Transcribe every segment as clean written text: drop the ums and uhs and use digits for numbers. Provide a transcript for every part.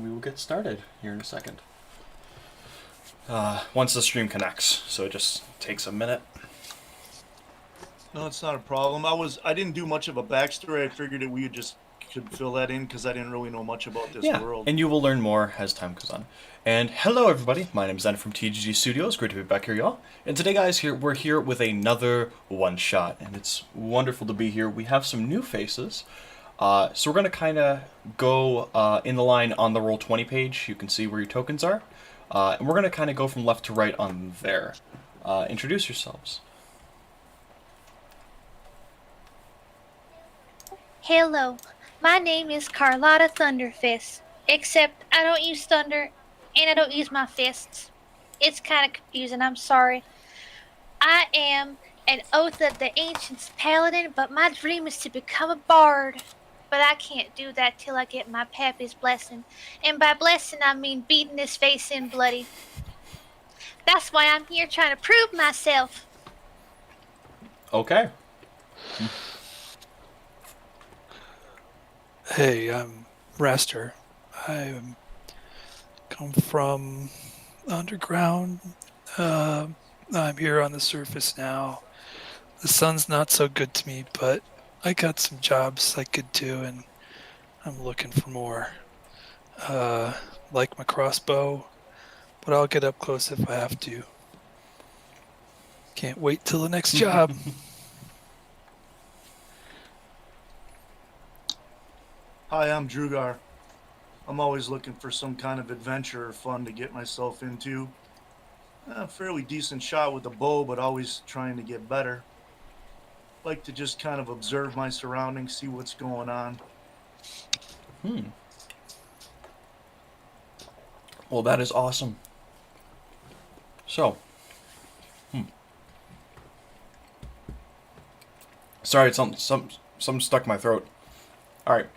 and we will get started here in a second. Once the stream connects, so it just takes a minute. No, it's not a problem. I didn't do much of a backstory. I figured that we just could fill that in because I didn't really know much about this world. And you will learn more as time goes on. And hello everybody, my name is Zen from TGG Studios. Great to be back here, y'all. And today, guys, we're here with another one shot, and it's wonderful to be here. We have some new faces. So we're going to kind of go in the line on the Roll20 page. You can see where your tokens are. And we're going to kind of go from left to right on there. Introduce yourselves. Hello, my name is Carlotta Thunderfist, except I don't use thunder and I don't use my fists. It's kind of confusing, I'm sorry. I am an Oath of the Ancients paladin, but my dream is to become a bard. But I can't do that till I get my pappy's blessing. And by blessing, I mean beating his face in bloody. That's why I'm here trying to prove myself. Okay. Hey, I'm Raster. I come from underground. I'm here on the surface now. The sun's not so good to me, but I got some jobs I could do, and I'm looking for more. Like my crossbow, but I'll get up close if I have to. Can't wait till the next job. Hi, I'm Drugar. I'm always looking for some kind of adventure or fun to get myself into. A fairly decent shot with a bow, but always trying to get better. Like to just kind of observe my surroundings, see what's going on. Well, that is awesome. So, sorry, something stuck in my throat. All right.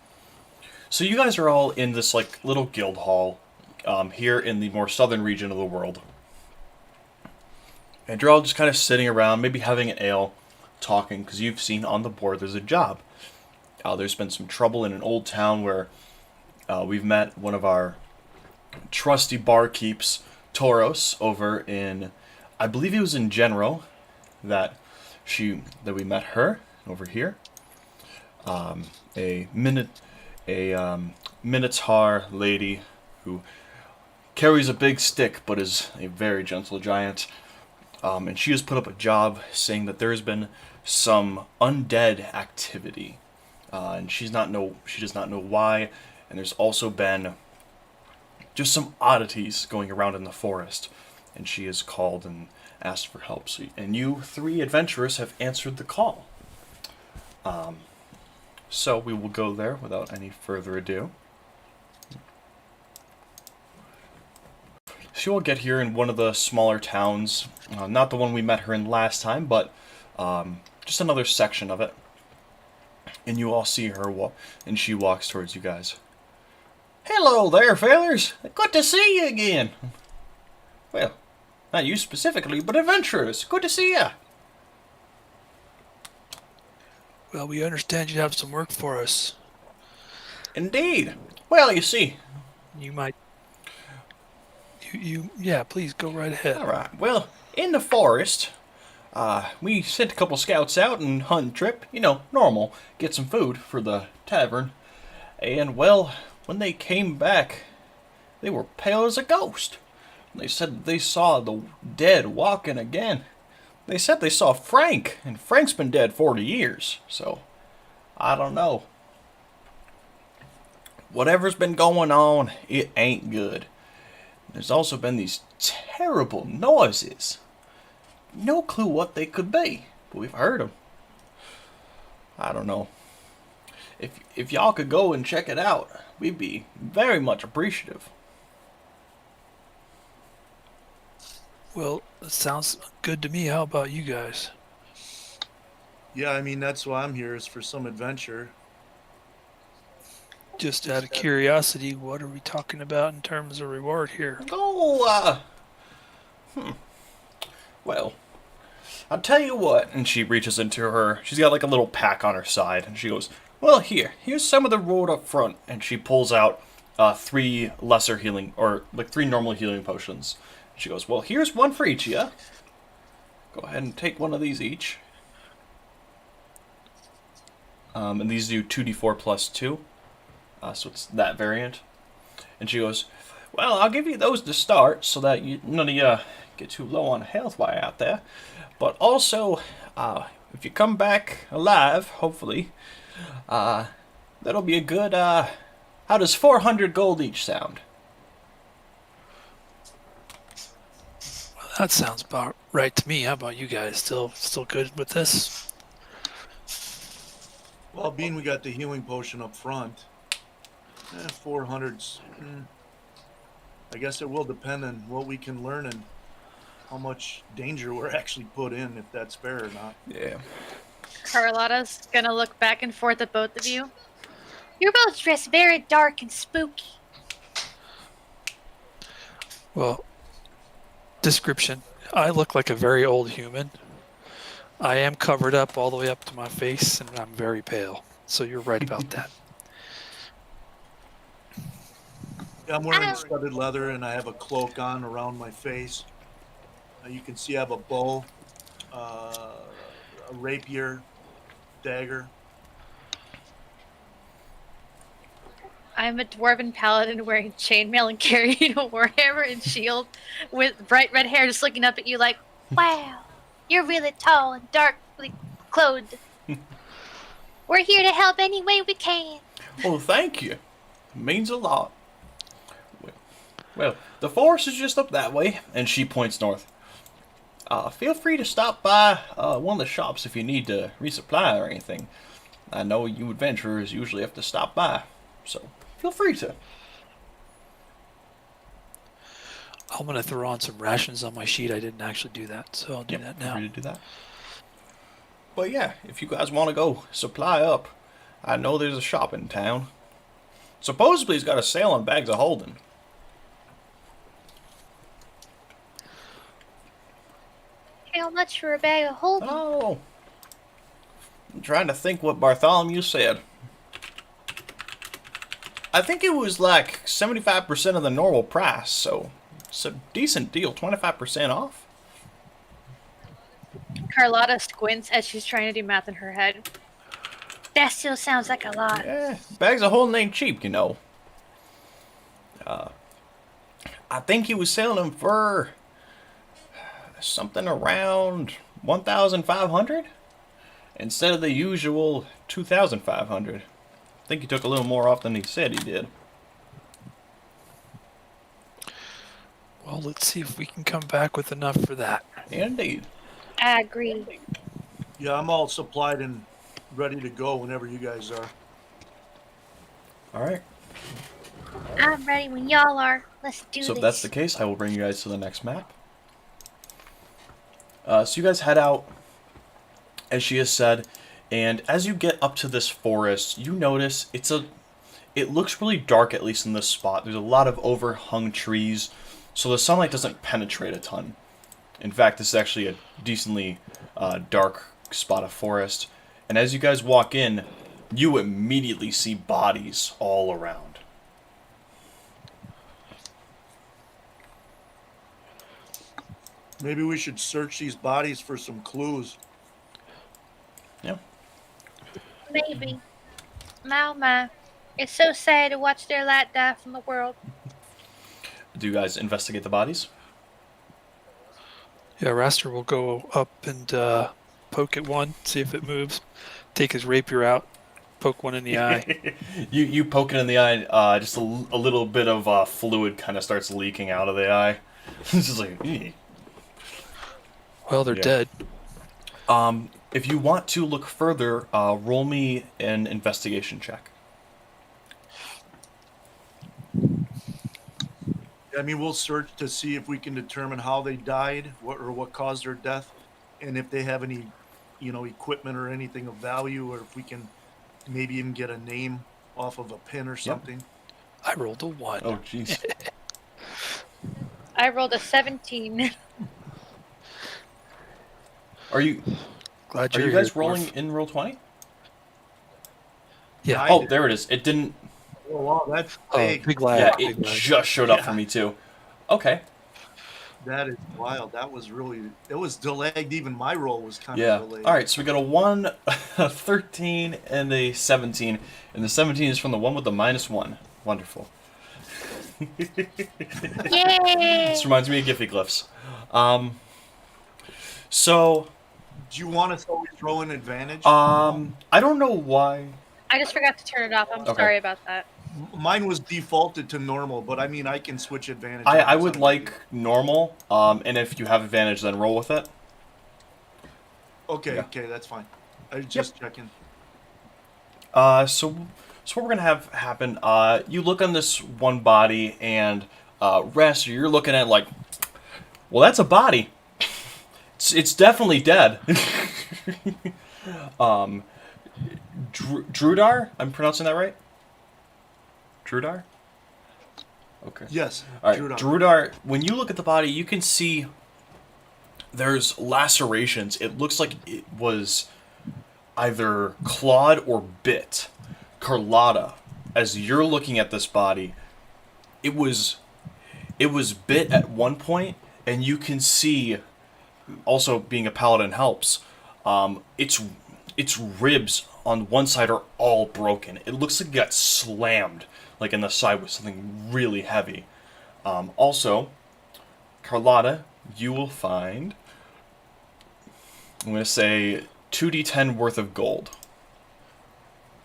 So you guys are all in this like little guild hall here in the more southern region of the world. And you're all just kind of sitting around, maybe having an ale, talking, because you've seen on the board there's a job. There's been some trouble in an old town where we've met one of our trusty barkeeps, Tauros, over in, I believe it was in Genro, that we met her over here. A Minotaur lady who carries a big stick but is a very gentle giant. And she has put up a job saying that there has been some undead activity. And she does not know why. And there's also been just some oddities going around in the forest. And she has called and asked for help. And you three adventurers have answered the call. So we will go there without any further ado. She will get here in one of the smaller towns, not the one we met her in last time, but just another section of it. And you all see her, and she walks towards you guys. Hello there, fellers! Good to see you again! Well, not you specifically, but adventurers. Good to see ya! Well, we understand you have some work for us. Indeed. Well, you see. You might... Yeah, please go right ahead. All right. Well, in the forest, we sent a couple scouts out and hunt trip. You know, normal. Get some food for the tavern. And, well, when they came back, they were pale as a ghost. They said they saw the dead walking again. They said they saw Frank, and Frank's been dead 40 years, so I don't know. Whatever's been going on, it ain't good. There's also been these terrible noises. No clue what they could be, but we've heard them. I don't know. If y'all could go and check it out, we'd be very much appreciative. Well, it sounds good to me. How about you guys? Yeah, I mean, that's why I'm here, is for some adventure. Just out of curiosity, what are we talking about in terms of reward here? Well, I'll tell you what. And she reaches into her, she's got like a little pack on her side, and she goes, well, here's some of the reward up front. And she pulls out three lesser healing, or like three normal healing potions. She goes, well, here's one for each of you. Go ahead and take one of these each. And these do 2d4 plus 2. So it's that variant. And she goes, well, I'll give you those to start so that none of you get too low on health while you're out there. But also, if you come back alive, hopefully, that'll be a good, how does 400 gold each sound? Well, that sounds about right to me. How about you guys? Still good with this? Well, being we got the healing potion up front, 400's. I guess it will depend on what we can learn and how much danger we're actually put in, if that's fair or not. Yeah. Carlotta's gonna look back and forth at both of you. You're both dressed very dark and spooky. Well, description. I look like a very old human. I am covered up all the way up to my face, and I'm very pale. So you're right about that. Yeah, I'm wearing studded leather and I have a cloak on around my face. You can see I have a bow, a rapier, dagger. I'm a dwarven paladin wearing chainmail and carrying a warhammer and shield with bright red hair just looking up at you like, wow, you're really tall and darkly clothed. We're here to help any way we can. Oh, thank you. It means a lot. Well, the forest is just up that way, and she points north. Feel free to stop by one of the shops if you need to resupply or anything. I know you adventurers usually have to stop by, so feel free to. I'm going to throw on some rations on my sheet. I didn't actually do that, so I'll do that now. Feel free to do that. But yeah, if you guys want to go supply up, I know there's a shop in town. Supposedly he's got a sale on bags of holding. How much for a bag of holding? Oh. I'm trying to think what Bartholomew said. I think it was like 75% of the normal price, so it's a decent deal. 25% off? Carlotta squints as she's trying to do math in her head. That still sounds like a lot. Yeah, bags of holding ain't cheap, you know. I think he was selling them for something around 1,500 instead of the usual 2,500. I think he took a little more off than he said he did. Well, let's see if we can come back with enough for that. Indeed. I agree. Yeah, I'm all supplied and ready to go whenever you guys are. All right. I'm ready when y'all are. Let's do this. So if that's the case, I will bring you guys to the next map. So you guys head out, as she has said, and as you get up to this forest, you notice it looks really dark, at least in this spot. There's a lot of overhung trees, so the sunlight doesn't penetrate a ton. In fact, this is actually a decently dark spot of forest. And as you guys walk in, you immediately see bodies all around. Maybe we should search these bodies for some clues. Yeah. Maybe. My. It's so sad to watch their light die from the world. Do you guys investigate the bodies? Yeah, Raster will go up and poke at one, see if it moves. Take his rapier out, poke one in the eye. You poke it in the eye, just a little bit of fluid kind of starts leaking out of the eye. It's just like, eeh. Well, they're dead. If you want to look further, roll me an investigation check. I mean, we'll search to see if we can determine how they died, what caused their death, and if they have any, equipment or anything of value, or if we can maybe even get a name off of a pin or something. I rolled a 1. Oh, jeez. I rolled a 17. Are you Glad Are you're you guys here, rolling Dwarf. in roll 20? Yeah. Oh, there it is. It didn't. Oh wow, that's Oh, big. big lag. Yeah, big it lag. just showed up for Yeah. me too. Okay. That is wild. That was really. It was delayed. Even my roll was kind of Yeah. delayed. All right. So we got a 1, a 13, and a 17, and the 17 is from the one with the -1. Wonderful. Yay! This reminds me of Giffyglyphs. So Do you want us to always throw an advantage? I don't know why. I just forgot to turn it off. I'm Okay. sorry about that. Mine was defaulted to normal, but I mean I can switch advantage. I on. It's would not a big like deal. normal. And if you have advantage, then roll with it. Okay, Yeah. okay, that's fine. I was just checking. So what we're gonna have happen? You look on this one body, and Rest, you're looking at like, well, that's a body. It's definitely dead. Drudar, I'm pronouncing that right? Drudar. Okay. Yes. All right, Drudar. Drudar. When you look at the body, you can see there's lacerations. It looks like it was either clawed or bit. Carlotta, as you're looking at this body, it was bit at one point, and you can see, also being a paladin helps. Its ribs on one side are all broken. It looks like it got slammed, like in the side with something really heavy. Also, Carlotta, you will find, I'm going to say 2d10 worth of gold.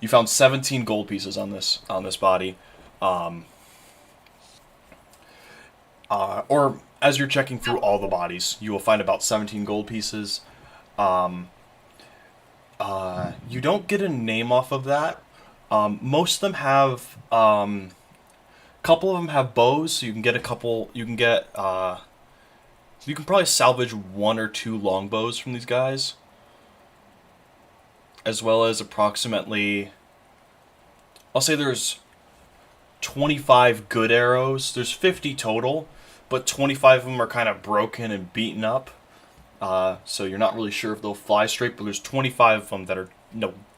You found 17 gold pieces on this body. Or as you're checking through all the bodies, you will find about 17 gold pieces. You don't get a name off of that. Most of them have, couple of them have bows, so you can get a couple. You can get, you can probably salvage 1 or 2 longbows from these guys, as well as approximately, I'll say there's 25 good arrows. There's 50 total, but 25 of them are kind of broken and beaten up. So you're not really sure if they'll fly straight, but there's 25 of them that are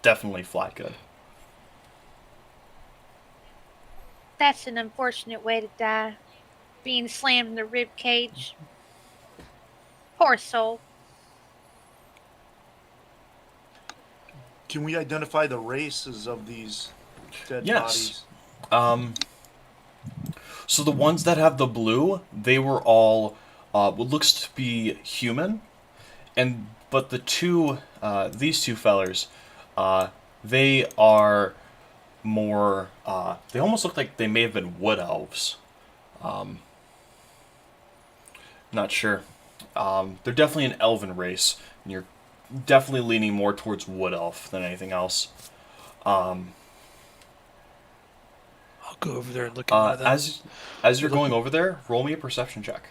definitely fly good. That's an unfortunate way to die. Being slammed in the rib cage. Poor soul. Can we identify the races of these dead Yes. bodies? So the ones that have the blue, they were all what looks to be human, but these two fellers, they are more. They almost look like they may have been wood elves. Not sure. They're definitely an elven race, and you're definitely leaning more towards wood elf than anything else. I'll go over there and look at one of them. As you're going over there, roll me a perception check.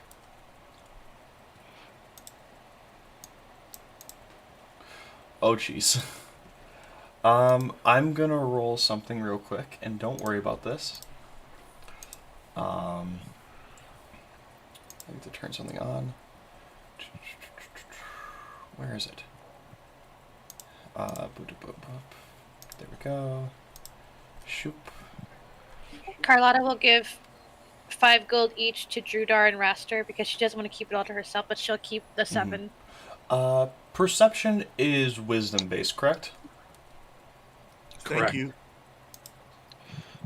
Oh jeez. I'm gonna roll something real quick, and don't worry about this. I need to turn something on. Where is it? There we go. Shoop. Carlotta will give 5 gold each to Drudar and Raster because she doesn't want to keep it all to herself, but she'll keep the 7. Perception is wisdom based, correct? Thank Correct. you.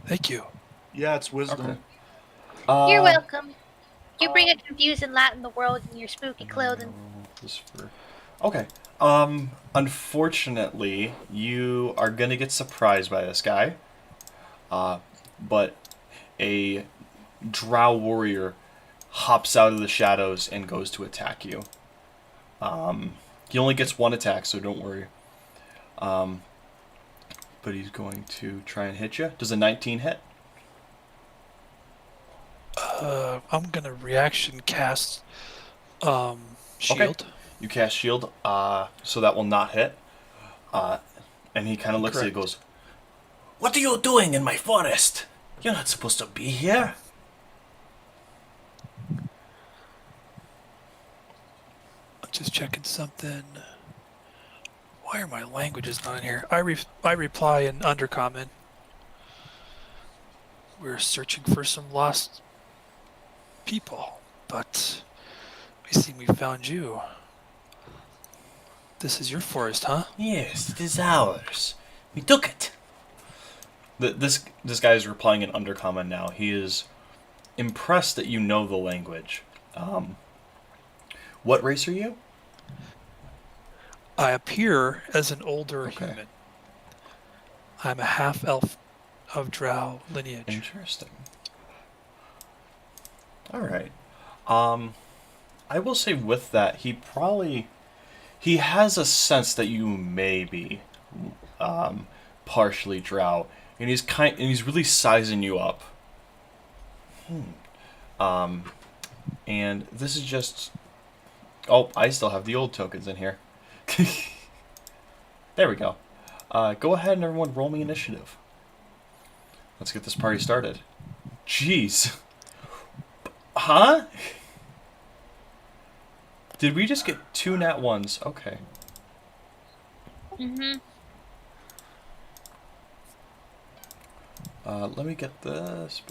Thank you. Yeah, it's wisdom. Okay. You're welcome. You bring a confusing light in the world in your spooky clothing. Okay. Unfortunately, you are gonna get surprised by this guy. But a Drow warrior hops out of the shadows and goes to attack you. He only gets 1 attack, so don't worry. But he's going to try and hit you. Does a 19 hit? I'm gonna reaction cast shield. You cast shield, so that will not hit. And he kind of looks at you and goes, "What are you doing in my forest? You're not supposed to be here." I'm just checking something. Why are my languages not in here? I reply in undercommon. we're searching for some lost people, but we seem we found you. This is your forest, huh? Yes, it is ours. We took it. This guy is replying in Undercommon now. He is impressed that you know the language. What race are you? I appear as an older Okay. human. I'm a half-elf of Drow lineage. Interesting. All right. I will say with that, he has a sense that you may be partially Drow, and he's really sizing you up. And this is just. Oh, I still have the old tokens in here. There we go. Go ahead and everyone roll me initiative. Let's get this party started. Jeez. Huh? Did we just get 2 nat 1s? Okay. Mhm. Let me get this.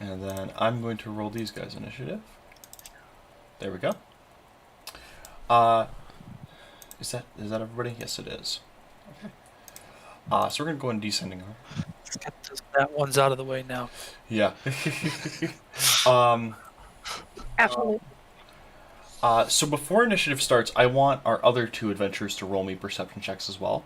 And then I'm going to roll these guys' initiative. There we go. Is that everybody? Yes, it is. Okay. So we're gonna go in descending order. Let's get that one's out of the way now. Yeah. Absolutely. So before initiative starts, I want our other 2 adventurers to roll me perception checks as well.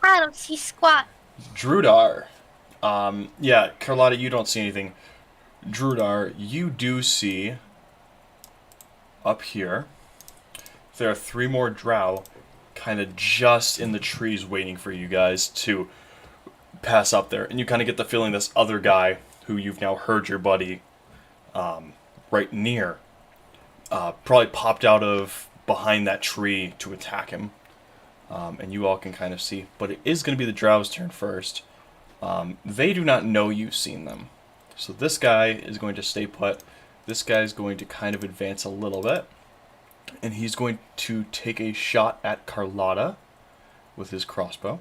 I don't see squat. Drudar. Yeah, Carlotta, you don't see anything. Drudar, you do see up here. There are 3 more Drow kind of just in the trees waiting for you guys to pass up there. And you kind of get the feeling this other guy, who you've now heard your buddy right near, probably popped out of behind that tree to attack him. And you all can kind of see. But it is going to be the Drow's turn first. They do not know you've seen them. So this guy is going to stay put. This guy is going to kind of advance a little bit. And he's going to take a shot at Carlotta with his crossbow.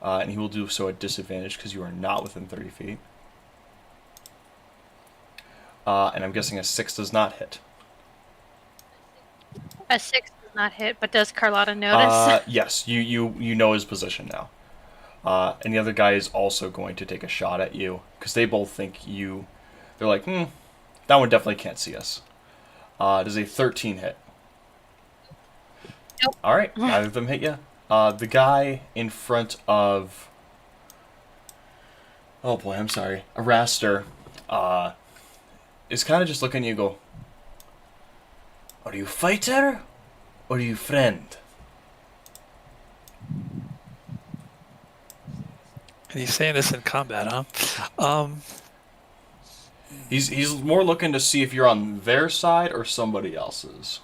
And he will do so at disadvantage because you are not within 30 feet. And I'm guessing a 6 does not hit. A 6 does not hit, but does Carlotta notice? Yes, you know his position now. And the other guy is also going to take a shot at you because they both think you. They're like, that one definitely can't see us. Does a 13 hit? Nope. All right, neither of them hit you. The guy in front of. Oh boy, I'm sorry. Araster is kind of just looking at you. Go. Are you fighter, or are you friend? And he's saying this in combat, huh? He's more looking to see if you're on their side or somebody else's.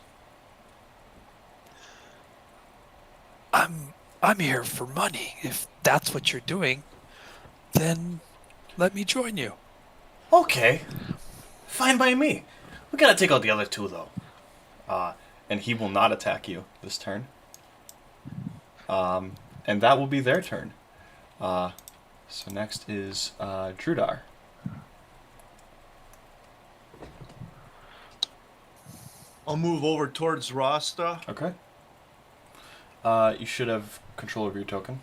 I'm here for money. If that's what you're doing, then let me join you. Okay, fine by me. We gotta take out the other 2 though. And he will not attack you this turn. And that will be their turn. So next is Drudar. I'll move over towards Rasta. Okay. You should have control over your token.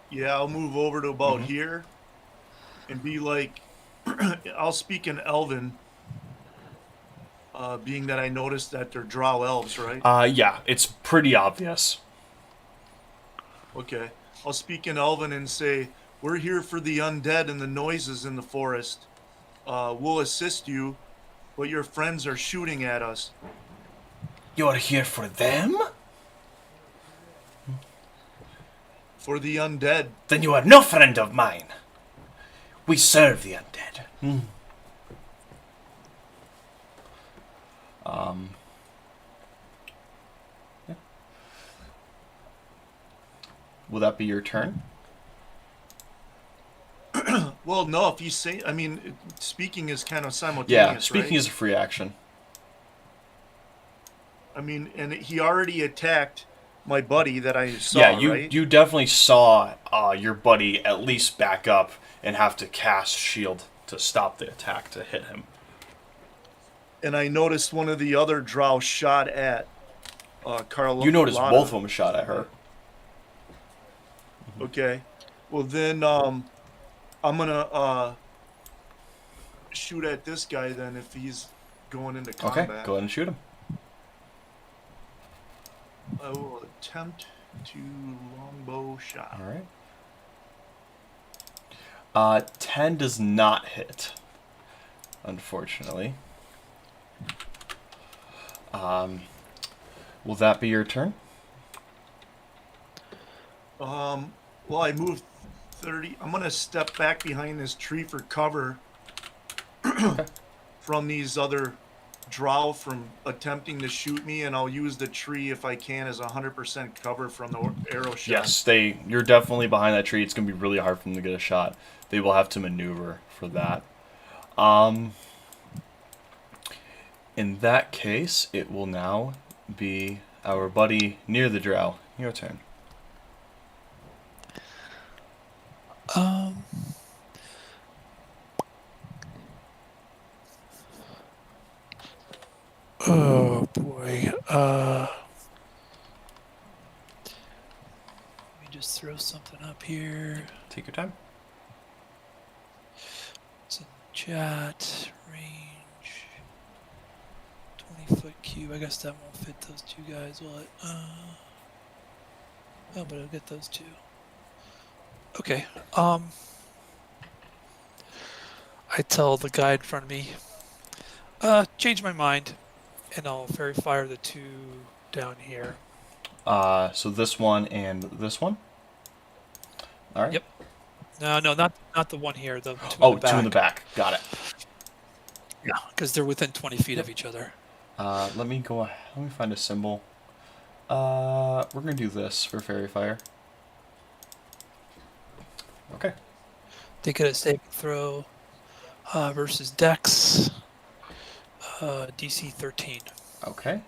Yeah, I'll move over to about here and be like, I'll speak in Elven, being that I noticed that they're Drow elves, right? Yeah, it's pretty obvious. Okay. I'll speak in Elven and say, we're here for the undead and the noises in the forest. We'll assist you, but your friends are shooting at us. You're here for them? For the undead. Then you are no friend of mine. We serve the undead. Yeah. Will that be your turn? Well, no, if you say, I mean, speaking is kind of Yeah, simultaneous, speaking right? is a free action. I mean, and he already attacked my buddy that I Yeah, saw, you right? you definitely saw your buddy at least back up and have to cast shield to stop the attack to hit him. And I noticed one of the other Drow shot at You notice both of Carlotta. them shot at her. Okay. Well, then I'm gonna shoot at this guy then if he's going into Okay, combat. go ahead and shoot him. I will attempt to longbow shot. All right. 10 does not hit, unfortunately. Will that be your turn? Well, I moved 30. I'm gonna step back behind this tree for cover from these other Drow from attempting to shoot me, and I'll use the tree if I can as 100% cover from the arrow shot. Yes, you're definitely behind that tree. It's going to be really hard for them to get a shot. They will have to maneuver for that. In that case, it will now be our buddy near the Drow. Your turn. Oh boy. Let me just throw something up here. Take your time. It's in chat. Range. 20-foot cube. I guess that won't fit those two guys, will it? Oh, but I'll get those two. Okay. I tell the guy in front of me, change my mind, and I'll fairy fire the two down here. So this one and this one. All right. Yep. No, not the one here. The two Oh, in the back. two in the back. Got it. Yeah, because they're within 20 feet of each other. Let me find a symbol. We're gonna do this for fairy fire. Okay. They get a saving throw versus Dex, DC 13. Okay.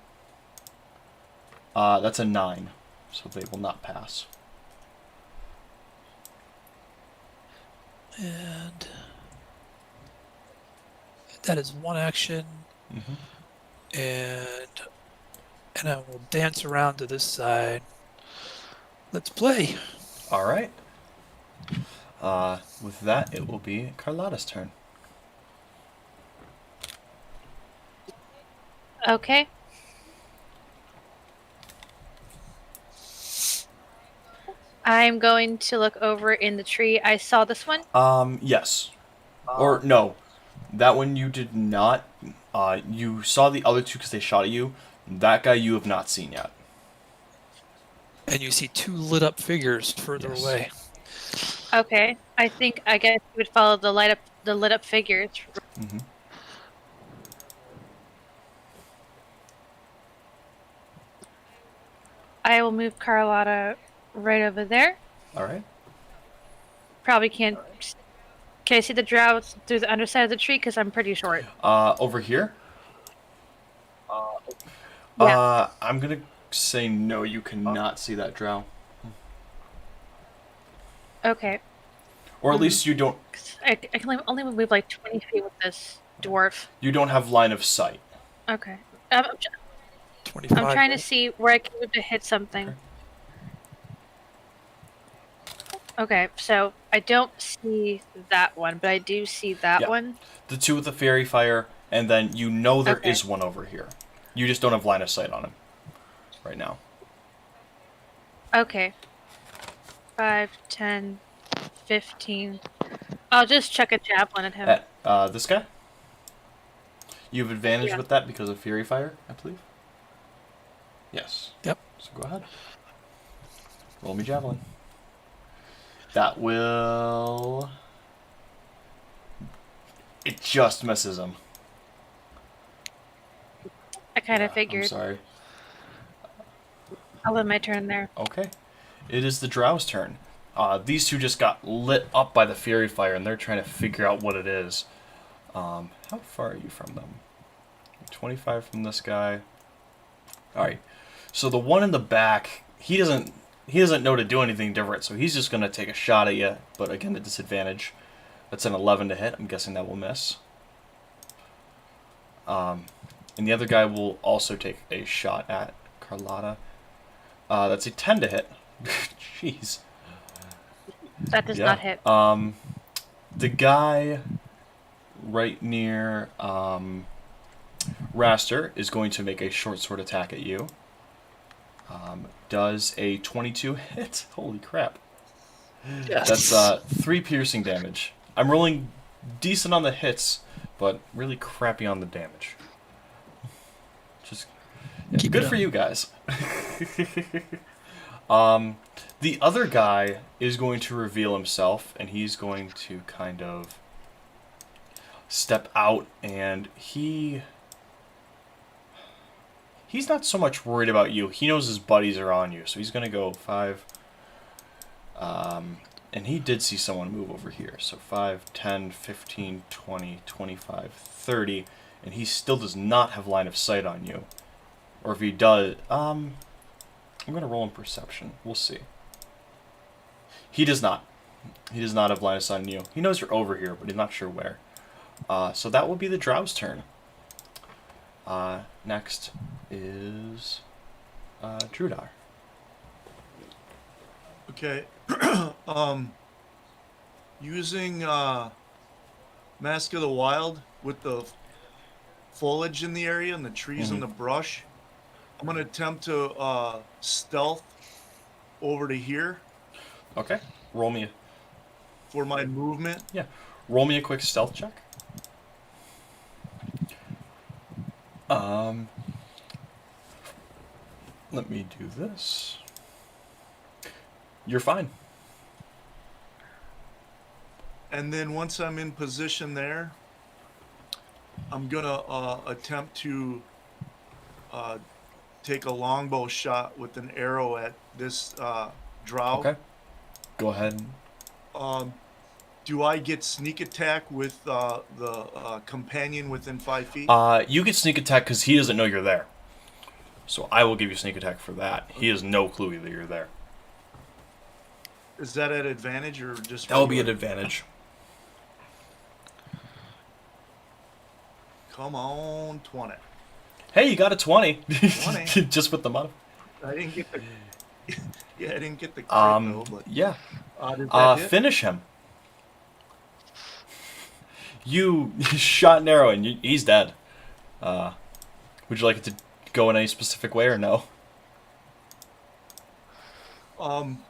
That's a 9, so they will not pass. And that is one action. Mm-hmm. And I will dance around to this side. Let's play. All right. With that, it will be Carlotta's turn. Okay. I'm going to look over in the tree. I saw this one. Yes. Or no, that one you did not. You saw the other two because they shot at you. That guy you have not seen yet. And you see two lit up figures further Yes. away. Okay. I guess you would follow the lit up figures. Mm-hmm. I will move Carlotta right over there. All right. Probably can't. Can I see the Drow through the underside of the tree? Because I'm pretty short. Over here. Yeah. I'm gonna say no. You cannot see that Drow, Okay. or at least you don't. I can only move like 20 feet with this dwarf. You don't have line of sight. Okay. 25. I'm trying to see where I can move to hit something. Okay, so I don't see that one, but I do see that Yeah. one. The two with the fairy fire, and then you know there is Okay. one over here. You just don't have line of sight on him right now. Okay. 5, 10, 15. I'll just chuck a javelin at him. This guy. You have advantage Yeah. with that because of fairy fire, I believe. Yes. Yep. So go ahead. Roll me javelin. That will. It just misses him. I kind of Yeah, figured. I'm sorry. I'll end my turn there. Okay. It is the Drow's turn. These two just got lit up by the Fury Fire, and they're trying to figure out what it is. How far are you from them? 25 from this guy. Alright. So the one in the back, he doesn't know to do anything different, so he's just going to take a shot at you, but again, at disadvantage. That's an 11 to hit. I'm guessing that will miss. And the other guy will also take a shot at Carlotta. That's a 10 to hit. Jeez. That does not hit. The guy right near Raster is going to make a short sword attack at you. Does a 22 hit? Holy crap. Yes. That's 3 piercing damage. I'm rolling decent on the hits, but really crappy on the damage. Just Keep good it for up. you guys. The other guy is going to reveal himself, and he's going to kind of step out, and he's not so much worried about you. He knows his buddies are on you, so he's going to go 5. And he did see someone move over here. So 5, 10, 15, 20, 25, 30, and he still does not have line of sight on you. Or if he does, I'm going to roll in perception. We'll see. He does not. He does not have line of sight on you. He knows you're over here, but he's not sure where. So that will be the Drow's turn. Next is Drudar. Okay. Using Mask of the Wild with the foliage in the area and the trees and the brush, I'm going to attempt to stealth over to here Okay. Roll me for my movement. roll me a quick stealth check. Let me do this. You're fine. And then once I'm in position there, I'm going to attempt to take a longbow shot with an arrow at this drow. Okay. Go ahead. Do I get sneak attack with the companion within 5 feet? You get sneak attack because he doesn't know you're there. So I will give you sneak attack for that. He has no clue that you're there. Is that at advantage or just? That will be at regular? advantage. Come on, 20. Hey, you got a 20. 20. Just with the mod. I didn't get the. Yeah, I didn't get the. Crit, though, but, Yeah. did that hit? Finish him. You shot an arrow and he's dead. Would you like it to go in any specific way or no?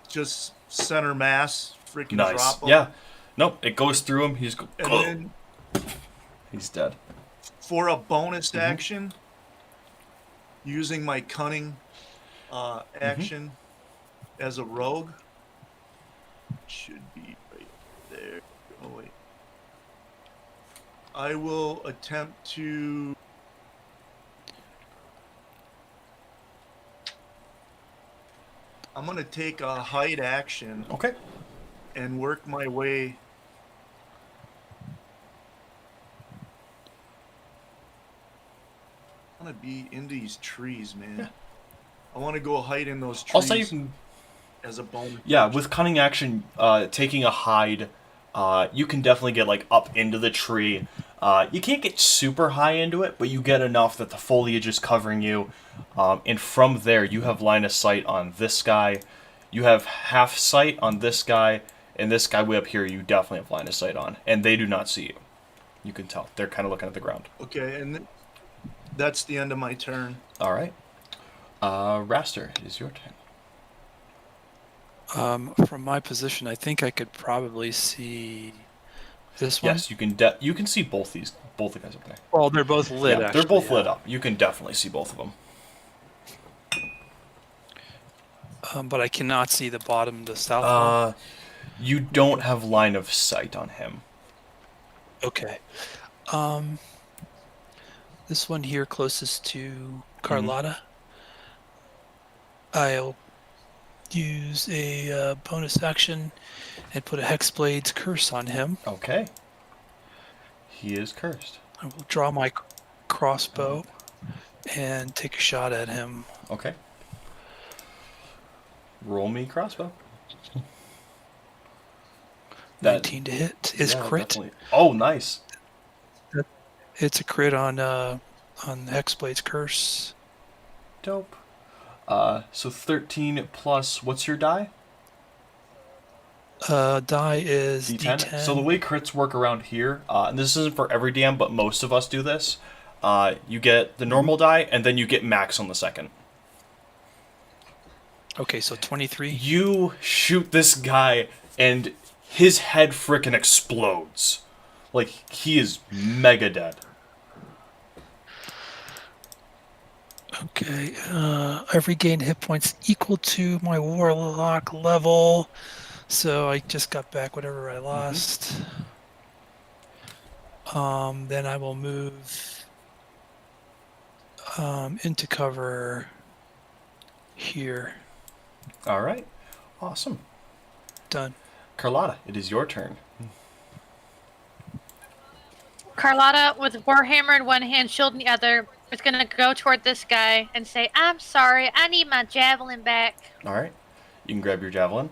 Just center mass, freaking Nice. drop him. Yeah. Nope. It goes through him. He's And then he's dead. for a bonus action, using my cunning action as a rogue, should be right there. Oh wait. I will attempt to. I'm gonna take a hide action Okay. and work my way. I want to be in these trees, man. Yeah. I want to go hide in those trees Also, you can. as a bonus. Yeah, with cunning action, taking a hide, you can definitely get like up into the tree. You can't get super high into it, but you get enough that the foliage is covering you. And from there, you have line of sight on this guy. You have half sight on this guy, and this guy way up here, you definitely have line of sight on. And they do not see you. You can tell. They're kind of looking at the ground. Okay, and that's the end of my turn. All right. Raster, it is your turn. From my position, I think I could probably see this one. Yes, you can. You can see both the guys up there. Well, they're both lit. Yeah, actually, they're both yeah. lit up. You can definitely see both of them. But I cannot see the bottom, the south one. You don't have line of sight on him. Okay. This one here closest to Carlotta. I'll use a bonus action and put a Hexblade's curse on him. Okay. He is cursed. I will draw my crossbow and take a shot at him. Okay. Roll me crossbow. 19 to hit is crit. Definitely. Oh, nice. It's a crit on Hexblade's curse. Dope. So 13 plus, what's your die? Die is D10. So the way crits work around here, and this isn't for every DM, but most of us do this, you get the normal die, and then you get max on the second. Okay, so 23. You shoot this guy, and his head frickin' explodes. Like, he is mega dead. Okay, I regained hit points equal to my warlock level, so I just got back whatever I lost. Then I will move into cover here. All right. Awesome. Done. Carlotta, it is your turn. Carlotta, with Warhammer in one hand, shield in the other, is going to go toward this guy and say, I'm sorry, I need my javelin back. All right. You can grab your javelin.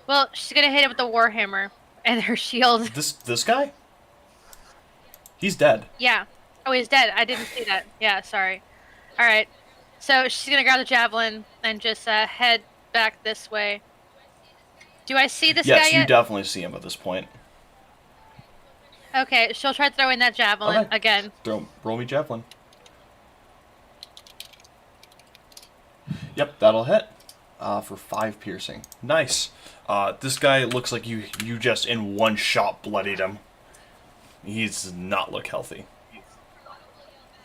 Well, she's going to hit him with the Warhammer and her shield. This guy? He's dead. Yeah. Oh, he's dead. I didn't see that. Yeah, sorry. All right. So she's going to grab the javelin and just head back this way. Do I see this guy Yes, yet? you definitely see him at this point. Okay, she'll try throwing that javelin Okay. again. Roll me javelin. Yep, that'll hit. For 5 piercing. Nice. This guy looks like you just in one shot bloodied him. He does not look healthy.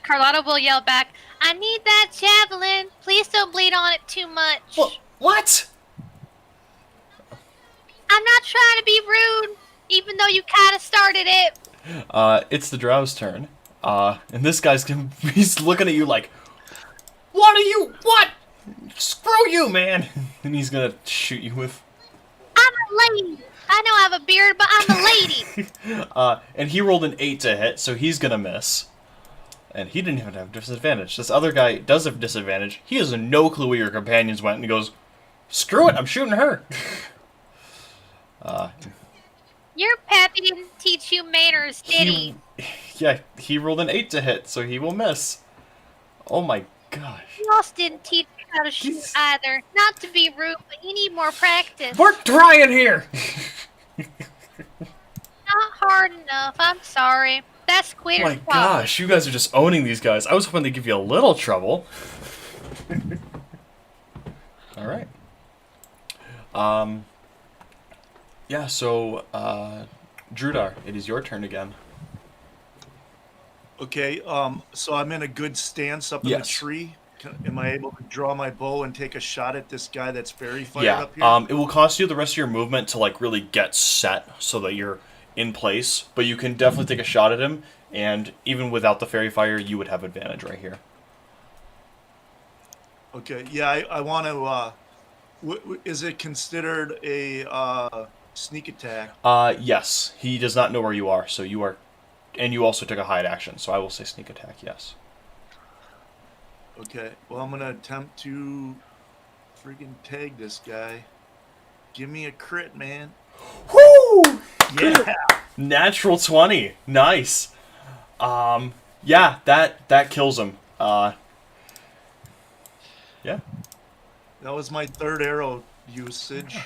Carlotta will yell back, I need that javelin. Please don't bleed on it too much. What? I'm not trying to be rude, even though you kind of started it. It's the Drow's turn. And this guy's he's looking at you like, what? Screw you, man. And he's gonna shoot you with... I'm a lady. I know I have a beard, but I'm a lady. And he rolled an 8 to hit, so he's gonna miss. And he didn't even have disadvantage. This other guy does have disadvantage. He has no clue where your companions went, and he goes, screw it, I'm shooting her. Your pappy didn't teach you manners, did he? Yeah, he rolled an 8 to hit, so he will miss. Oh my gosh. Ross didn't teach you how to shoot either. Not to be rude, but you need more practice. We're trying here! Not hard enough. I'm sorry. That's Oh Quitter's my problem. gosh, you guys are just owning these guys. I was hoping they'd give you a little trouble. Alright. Yeah, so, Drudar, it is your turn again. Okay, so I'm in a good stance up in the tree. Am I able to draw my bow and take a shot at this guy that's fairy fired up here? It will cost you the rest of your movement to, like, really get set so that you're in place, but you can definitely take a shot at him, and even without the fairy fire, you would have advantage right here. Okay, yeah, I want to, is it considered a sneak attack? Yes. He does not know where you are, so you are... And you also took a hide action, so I will say sneak attack, yes. Okay, well, I'm going to attempt to friggin' tag this guy. Give me a crit, man. Woo! Yeah! Natural 20. Nice. Yeah, that kills him. Yeah. That was my third arrow usage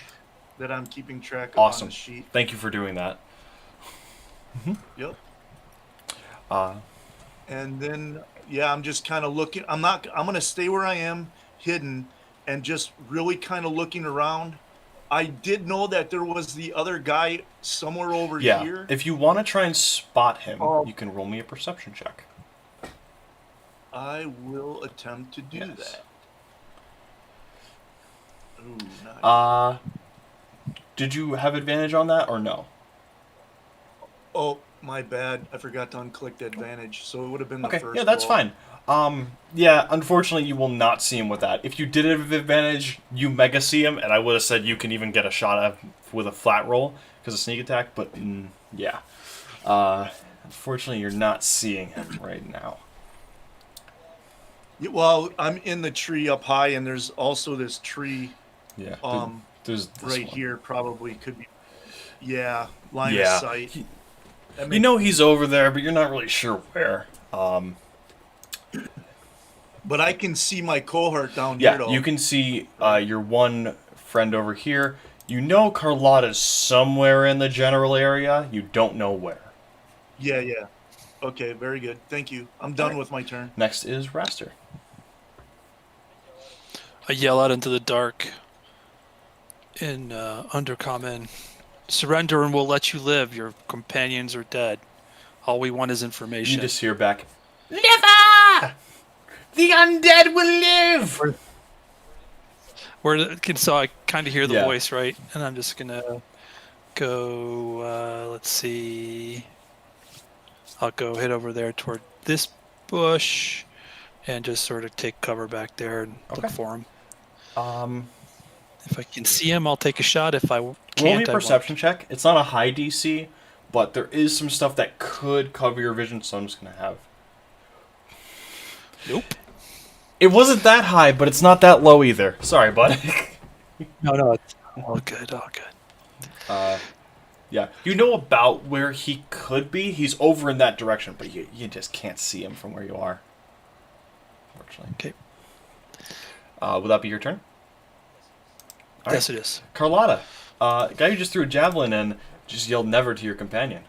that I'm keeping track of Awesome. on the sheet. Thank you for doing that. Yep. And then, yeah, I'm just kind of looking. I'm going to stay where I am, hidden, and just really kind of looking around. I did know that there was the other guy somewhere over here. If you want to try and spot him, you can roll me a perception check. I will attempt to do that. Ooh, nice. Did you have advantage on that or no? Oh, my bad. I forgot to unclick the advantage, so it would have been the first yeah, that's roll. fine. Yeah, unfortunately, you will not see him with that. If you did have advantage, you mega see him, and I would have said you can even get a shot at with a flat roll because of sneak attack. But yeah, unfortunately, you're not seeing him right now. Well, I'm in the tree up high, and there's also this tree Yeah, there's this right one. here. Probably could be. Yeah, line Yeah, of sight. you know he's over there, but you're not really sure where. But I can see my cohort down here, Yeah, though. you can see your one friend over here. You know Carlotta's somewhere in the general area. You don't know where. Yeah, yeah. Okay, very good. Thank you. I'm done with my turn. Next is Raster. I yell out into the dark in Undercommon. Surrender and we'll let you live. Your companions are dead. All we want is information. You just hear back, "Never! The undead will live!" So I kind of hear the Yeah. voice, right? And I'm just going to go, let's see. I'll go head over there toward this bush and just sort of take cover back there and Okay. look for him. Um, If I can see him, I'll take a shot. If I roll can't, me a I won't. perception check. It's not a high DC, but there is some stuff that could cover your vision, so I'm just going to have... Nope. It wasn't that high, but it's not that low either. Sorry, bud. No, it's all good, all good. Yeah, you know about where he could be. He's over in that direction, but you just can't see him from where you are. Unfortunately. Okay. Would that be your turn? All Yes, right. it is. Carlotta, guy who just threw a javelin and just yelled "never" to your companion.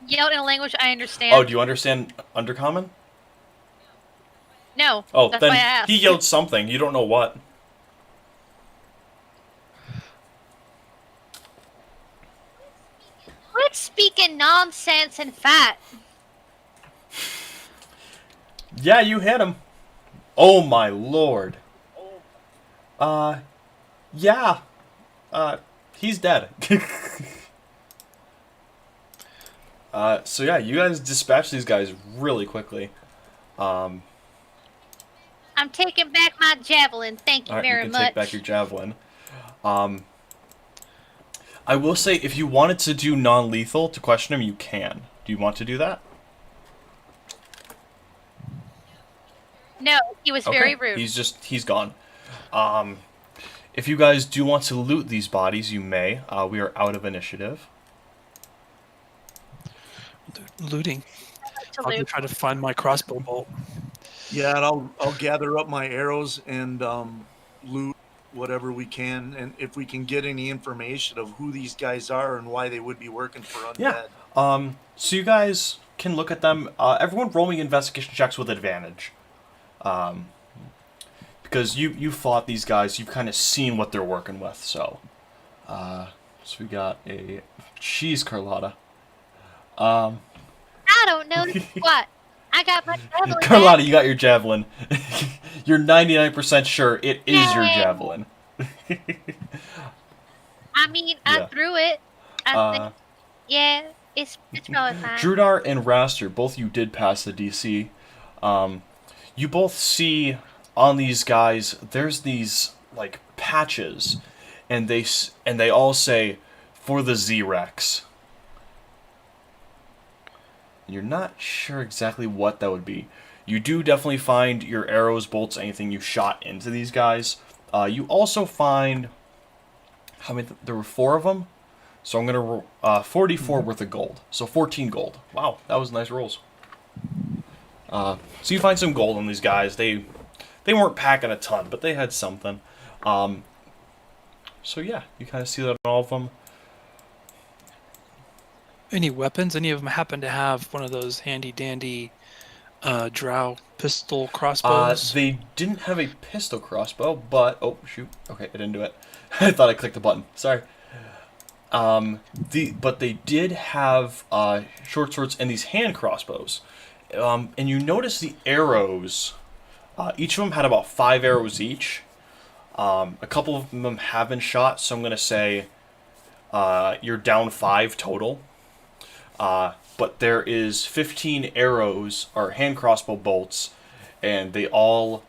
Yelled in a language I understand. Oh, do you understand Undercommon? No. Oh, that's then why I asked. he yelled something. You don't know what. Quit speaking nonsense and fat. Yeah, you hit him. Oh my lord. Yeah. He's dead. So yeah, you guys dispatch these guys really quickly. I'm taking back my javelin. Thank you Alright, very you can much. take back your javelin. I will say, if you wanted to do non-lethal to question him, you can. Do you want to do that? No, he was very rude. He's gone. If you guys do want to loot these bodies, you may. We are out of initiative. Looting. To I'll go loot. try to find my crossbow bolt. Yeah, and I'll gather up my arrows and loot whatever we can, and if we can get any information of who these guys are and why they would be working for undead. Yeah. So you guys can look at them. Everyone roll me investigation checks with advantage. Because you fought these guys, you've kind of seen what they're working with. So we got a cheese Carlotta. I don't know what. I got my javelin. Carlotta, back. you got your javelin. You're 99% sure it is your javelin. I mean, Yeah. I threw it. I think, yeah, it's probably fine. Drudar and Raster, both you did pass the DC. You both see on these guys, there's these like patches, and they all say for the Z-Rex. You're not sure exactly what that would be. You do definitely find your arrows, bolts, anything you shot into these guys. You also find how many? There were 4 of them, so I'm gonna 44 worth of gold. So 14 gold. Wow, that was nice rolls. So you find some gold on these guys. They weren't packing a ton, but they had something. So yeah, you kind of see that on all of them. Any weapons? Any of them happen to have one of those handy dandy drow pistol crossbows? They didn't have a pistol crossbow, but oh shoot, okay, I didn't do it. I thought I clicked the button. Sorry. But they did have short swords and these hand crossbows. And you notice the arrows. Each of them had about 5 arrows each. A couple of them have been shot, so I'm gonna say you're down 5 total. But but there is 15 arrows or hand crossbow bolts, and they all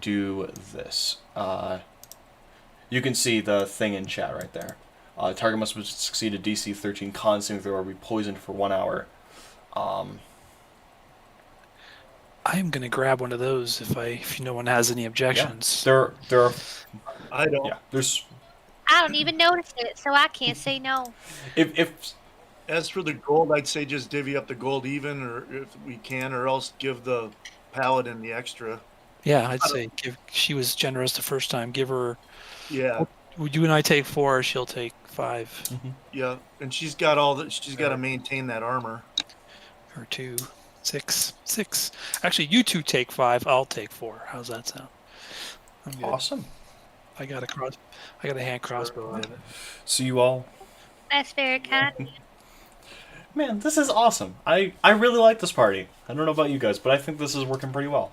do this. You can see the thing in chat right there. Target must succeed a DC 13 con saving throw or be poisoned for 1 hour. I'm gonna grab one of those if no one has any objections. There are. I don't. Yeah, there's. I don't even notice it, so I can't say no. If As for the gold, I'd say just divvy up the gold even, or if we can, or else give the paladin the extra. Yeah, I'd say she was generous the first time. Give her. Yeah, You and I take 4. She'll take 5 yeah, and she's got all that. She's got to maintain that armor. or 2, 6. Actually, you 2 take 5. I'll take 4. How's that sound? I'm good. awesome. I got a hand crossbow out of it. So you all. That's very kind. Man, this is awesome. I really like this party. I don't know about you guys, but I think this is working pretty well.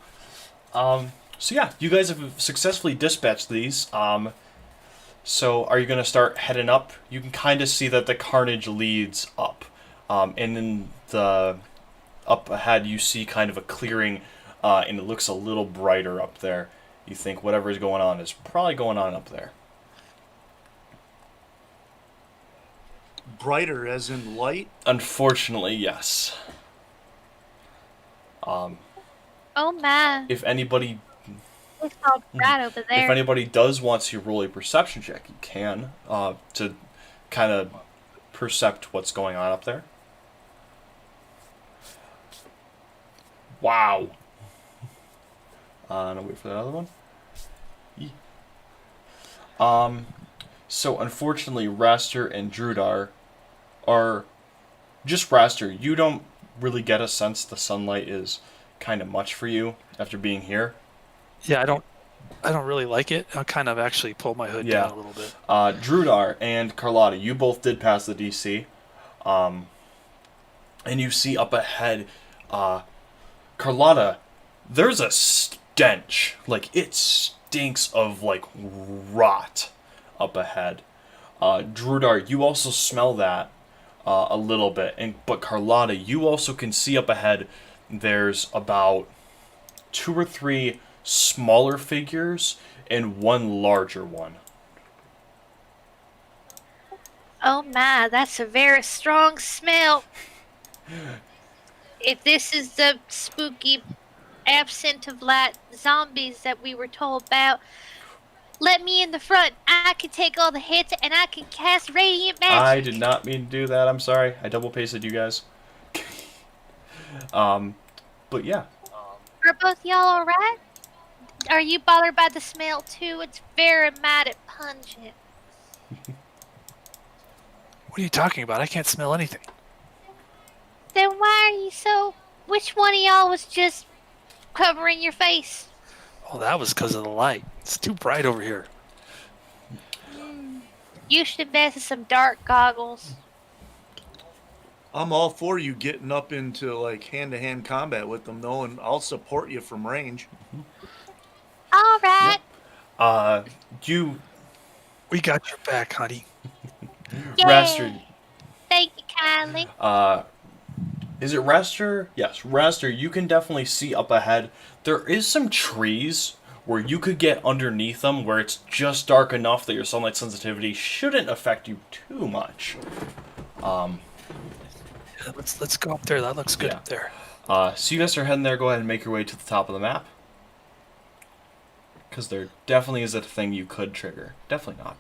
So yeah, you guys have successfully dispatched these. So are you going to start heading up? You can kind of see that the carnage leads up. And in the up ahead, you see kind of a clearing, and it looks a little brighter up there. You think whatever is going on is probably going on up there. Brighter, as in light. Unfortunately, yes. Oh my. If anybody It's all bright over there. If anybody does want to roll a perception check, you can, to kind of percept what's going on up there. Wow. And I'll wait for that other one. Yee. So unfortunately, Raster and Drudar are just Raster. You don't really get a sense the sunlight is kind of much for you after being here. Yeah, I don't really like it. I'll kind of actually pull my hood down a little bit. Drudar and Carlotta, you both did pass the DC. And you see up ahead, Carlotta, there's a stench. Like, it stinks of, like, rot up ahead. Drudar, you also smell that a little bit. But Carlotta, you also can see up ahead there's about 2 or 3 smaller figures and 1 larger one. Oh my, that's a very strong smell. If this is the spooky absent of light zombies that we were told about, let me in the front. I can take all the hits and I can cast radiant magic. I did not mean to do that. I'm sorry. I double pasted you guys. But yeah. Are both y'all alright? Are you bothered by the smell too? It's very mighty pungent. What are you talking about? I can't smell anything. Then why are you so... Which one of y'all was just covering your face? Oh, that was because of the light. It's too bright over here. You should invest in some dark goggles. I'm all for you getting up into like hand-to-hand combat with them, though, and I'll support you from range. Alright. We got your back, honey. Raster. Thank you kindly. Is it Raster? Yes, Raster, you can definitely see up ahead. There is some trees where you could get underneath them where it's just dark enough that your sunlight sensitivity shouldn't affect you too much. Yeah, let's go up there. That looks good up there. So you guys are heading there. Go ahead and make your way to the top of the map. Because there definitely is a thing you could trigger. Definitely not.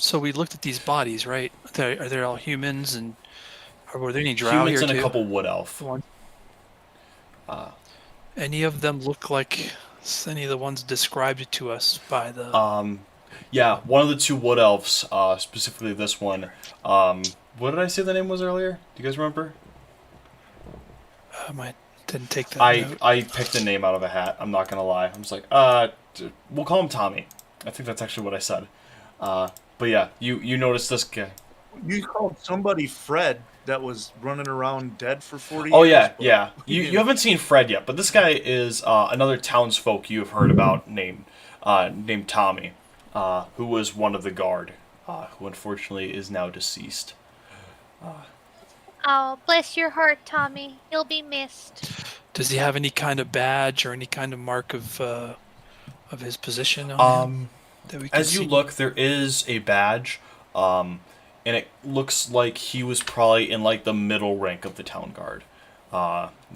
So we looked at these bodies, right? Are they all humans, and were there any drow Humans here and too? a couple wood elf. Any of them look like any of the ones described to us by the... Yeah, one of the 2 wood elves, specifically this one. What did I say the name was earlier? Do you guys remember? I didn't take that note. I picked a name out of a hat. I'm not gonna lie. I was like, we'll call him Tommy. I think that's actually what I said. But yeah, you noticed this guy. You called somebody Fred that was running around dead for 40 Oh years. yeah. You haven't seen Fred yet, but this guy is another townsfolk you have heard about named Tommy. who was one of the guard, who unfortunately is now deceased. Oh, bless your heart, Tommy. You'll be missed. Does he have any kind of badge or any kind of mark of his position on him that we can As you see? look, there is a badge, and it looks like he was probably in like the middle rank of the town guard.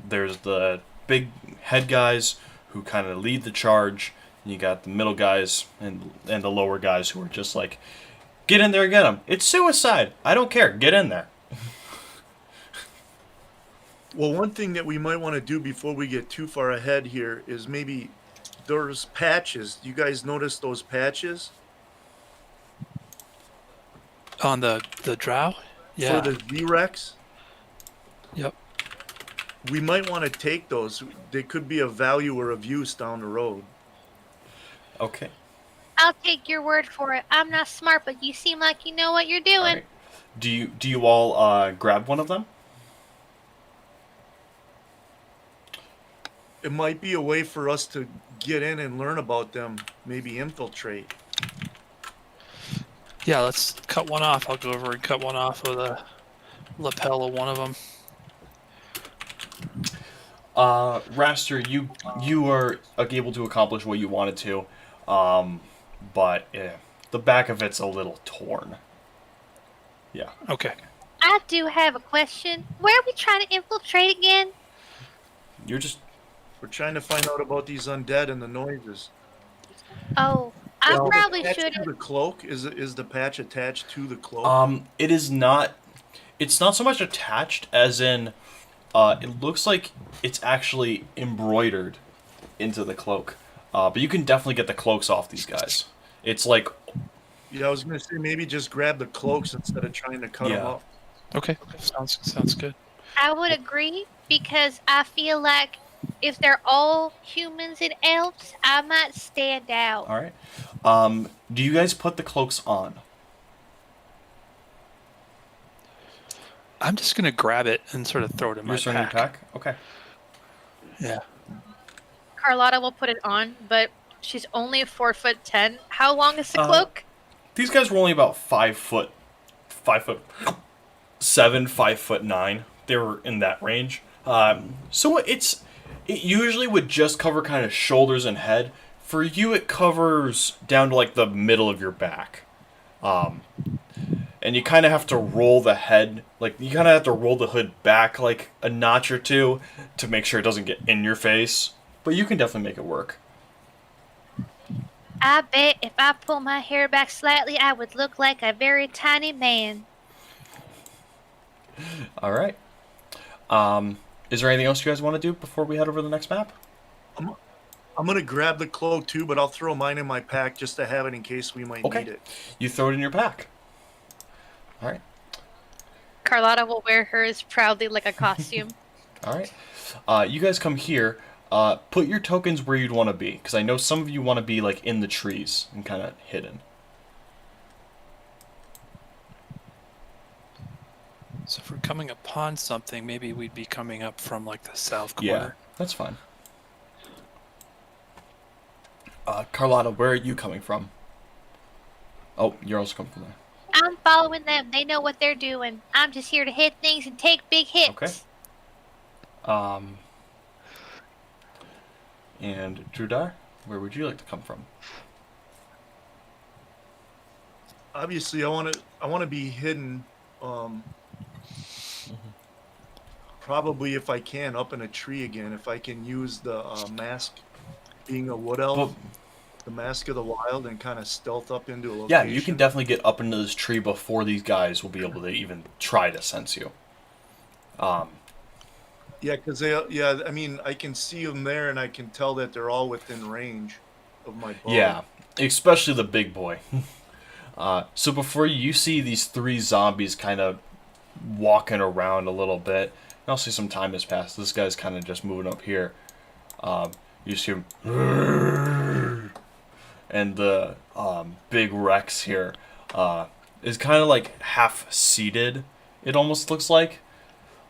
There's the big head guys who kind of lead the charge, and you got the middle guys and the lower guys who are just like, get in there and get him. It's suicide. I don't care. Get in there. Well, one thing that we might want to do before we get too far ahead here is maybe those patches. You guys notice those patches On the Drow? Yeah. for the V-Rex? Yep. We might want to take those. They could be of value or of use down the road. Okay. I'll take your word for it. I'm not smart, but you seem like you know what you're doing. All right. Do you all grab one of them? It might be a way for us to get in and learn about them, maybe infiltrate. Yeah, let's cut one off. I'll go over and cut one off of the lapel of one of them. Raster, you were able to accomplish what you wanted to, but the back of it's a little torn. Yeah. Okay. I do have a question. Where are we trying to infiltrate again? You're just We're trying to find out about these undead and the noises. Oh, I Well, probably attached should to have. the cloak? Is the patch attached to the cloak? it is not. It's not so much attached as in, it looks like it's actually embroidered into the cloak. But you can definitely get the cloaks off these guys. It's like, Yeah, I was gonna say maybe just grab the cloaks instead of trying to cut them Yeah. up. Okay. Sounds good. I would agree because I feel like if they're all humans and elves, I might stand out. all right. Do you guys put the cloaks on? I'm just gonna grab it and sort of throw it in my You're starting your pack. pack? Okay. Yeah. Carlotta will put it on, but she's only 4'10". How long is the Uh, cloak? These guys were only about 5'7", 5'9". They were in that range. So it usually would just cover kind of shoulders and head. For you, it covers down to like the middle of your back. And you kind of have to roll the head, like you kind of have to roll the hood back like a notch or two to make sure it doesn't get in your face. But you can definitely make it work. I bet if I pull my hair back slightly, I would look like a very tiny man. All right. Is there anything else you guys want to do before we head over to the next map? I'm gonna grab the cloak too, but I'll throw mine in my pack just to have it in case we might Okay. need it. You throw it in your pack. All right. Carlotta will wear hers proudly like a costume. All right. You guys come here. Put your tokens where you'd want to be, because I know some of you want to be like in the trees and kind of hidden. So if we're coming upon something, maybe we'd be coming up from like the south Yeah, corner. that's fine. Carlotta, where are you coming from? Oh, you're also coming from there. I'm following them. They know what they're doing. I'm just here to hit things and take big hits. Okay. And Drudar, where would you like to come from? Obviously, I want to be hidden. Probably if I can, up in a tree again. If I can use the mask, being a wood elf, Well, the mask of the wild, and kind of stealth up into a location. yeah, you can definitely get up into this tree before these guys will be able to even try to sense you. Yeah, because I mean, I can see them there, and I can tell that they're all within range of my bow. Yeah, especially the big boy. So before you see these three zombies kind of walking around a little bit, and I'll see some time has passed. This guy's kind of just moving up here. You see him, and the big Rex here is kind of like half seated. It almost looks like.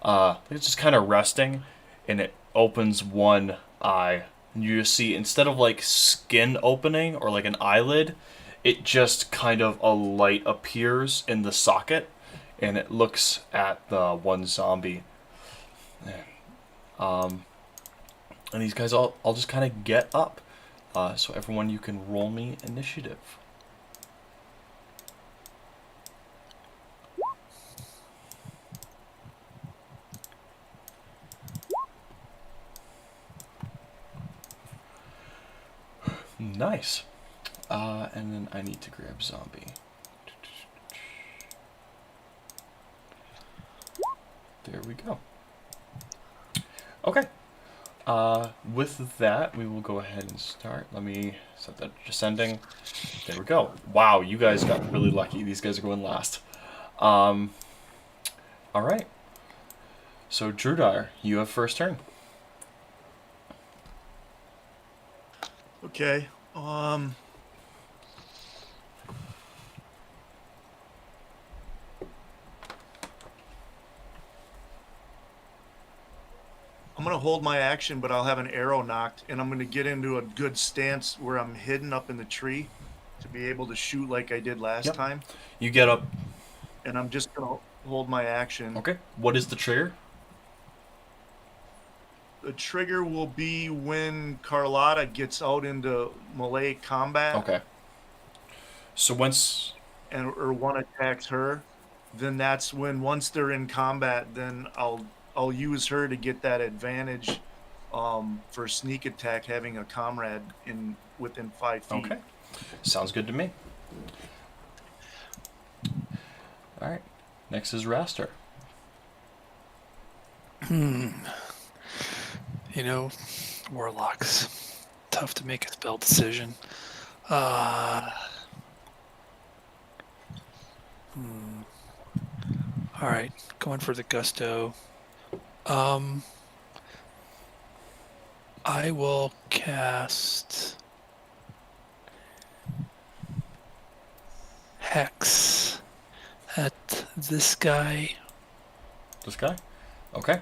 It's just kind of resting, and it opens one eye. And you just see, instead of like skin opening or like an eyelid, it just kind of a light appears in the socket, and it looks at the one zombie. And these guys all just kind of get up. So everyone, you can roll me initiative. Nice. And then I need to grab zombie. There we go. Okay. With that, we will go ahead and start. Let me set that descending. There we go. Wow, you guys got really lucky. These guys are going last. All right. So, Drudar, you have first turn. Okay. I'm going to hold my action, but I'll have an arrow knocked, and I'm going to get into a good stance where I'm hidden up in the tree to be able to shoot like I did last Yep. time. You get up. And I'm just going to hold my action. Okay. What is the trigger? The trigger will be when Carlotta gets out into melee combat. Okay. So once... or one attacks her, then that's when, once they're in combat, then I'll use her to get that advantage for sneak attack, having a comrade within 5 feet. Okay. Sounds good to me. All right. Next is Raster. You know, warlocks, tough to make a spell decision. All right, going for the gusto. I will cast Hex at this guy. This guy? Okay.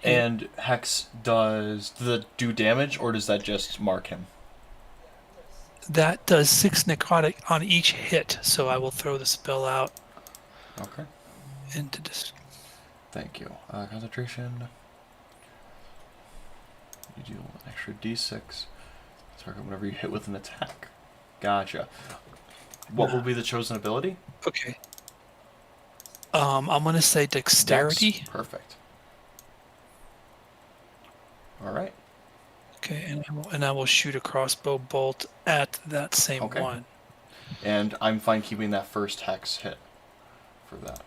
And Hex does that do damage, or does that just mark him? That does 6 necrotic on each hit, so I will throw the spell out Okay. into this. Thank you. Concentration. You deal an extra d6. Target whenever you hit with an attack. Gotcha. What will be the chosen ability? Okay. I'm gonna say dexterity. Dex. Perfect. All right. Okay, and I will shoot a crossbow bolt at that same Okay. one. And I'm fine keeping that first hex hit for that.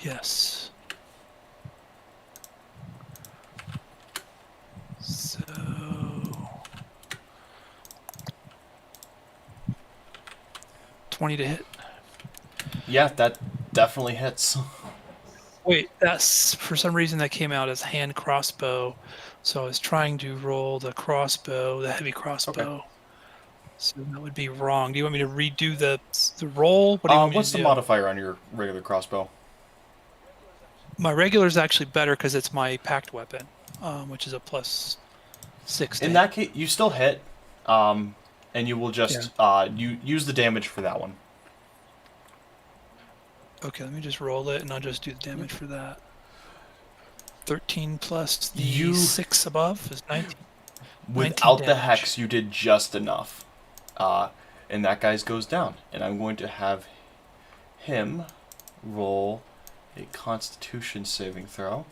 Yes. So 20 to hit. Yeah, that definitely hits. Wait, that's for some reason that came out as hand crossbow. So I was trying to roll the crossbow, the heavy crossbow. Okay. So that would be wrong. Do you want me to redo the roll? What do you want me What's to the do? modifier on your regular crossbow? My regular is actually better because it's my packed weapon, which is a plus 6. In that case, you still hit, and you will just you use the damage for that one. Okay, let me just roll it, and I'll just do the damage for that. 13 plus the You- 6 above is 19. Without the damage. hex, you did just enough, and that guy's goes down. And I'm going to have him roll a Constitution saving throw,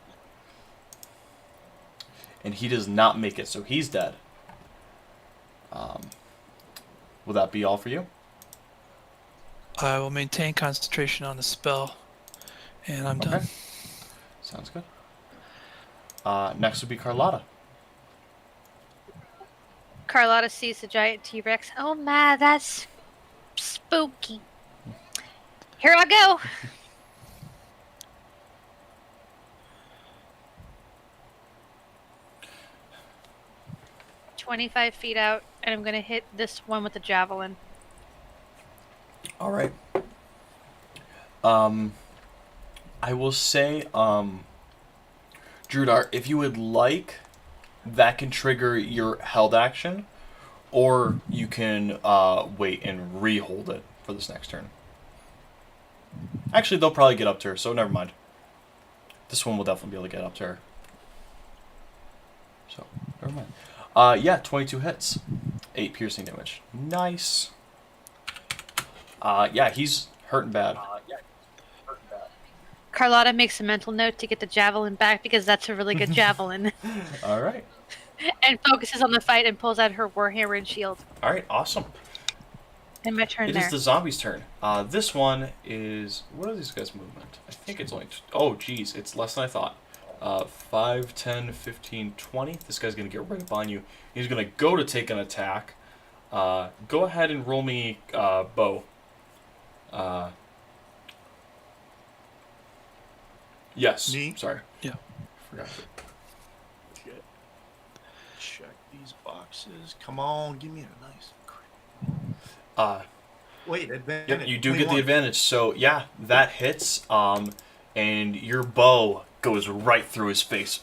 and he does not make it, so he's dead. Will that be all for you? I will maintain concentration on the spell, and I'm done. Sounds good. Next would be Carlotta. Carlotta sees the giant T-Rex. Oh my, that's spooky. Here I go. "25 feet out, and I'm gonna hit this one with the javelin." All right. I will say, Drudar, if you would like, that can trigger your held action, or you can wait and re-hold it for this next turn. Actually, they'll probably get up to her, so never mind. This one will definitely be able to get up to her. So, never mind. Yeah, 22 hits. 8 piercing damage. Nice. Yeah, he's hurting bad. Carlotta makes a mental note to get the javelin back because that's a really good javelin. All right. And focuses on the fight and pulls out her warhammer and shield. All right, awesome. And my turn It there. is the zombie's turn. This one is... What are these guys' movement? I think it's only... Oh, geez. It's less than I thought. 5, 10, 15, 20. This guy's going to get right up on you. He's going to go to take an attack. Go ahead and roll me bow. Yes. Me? Sorry. Yeah. Forgot. Check these boxes. Come on, give me a nice crit. Wait, advantage. Yep, you do get the 21. advantage. So yeah, that hits. And your bow goes right through his face.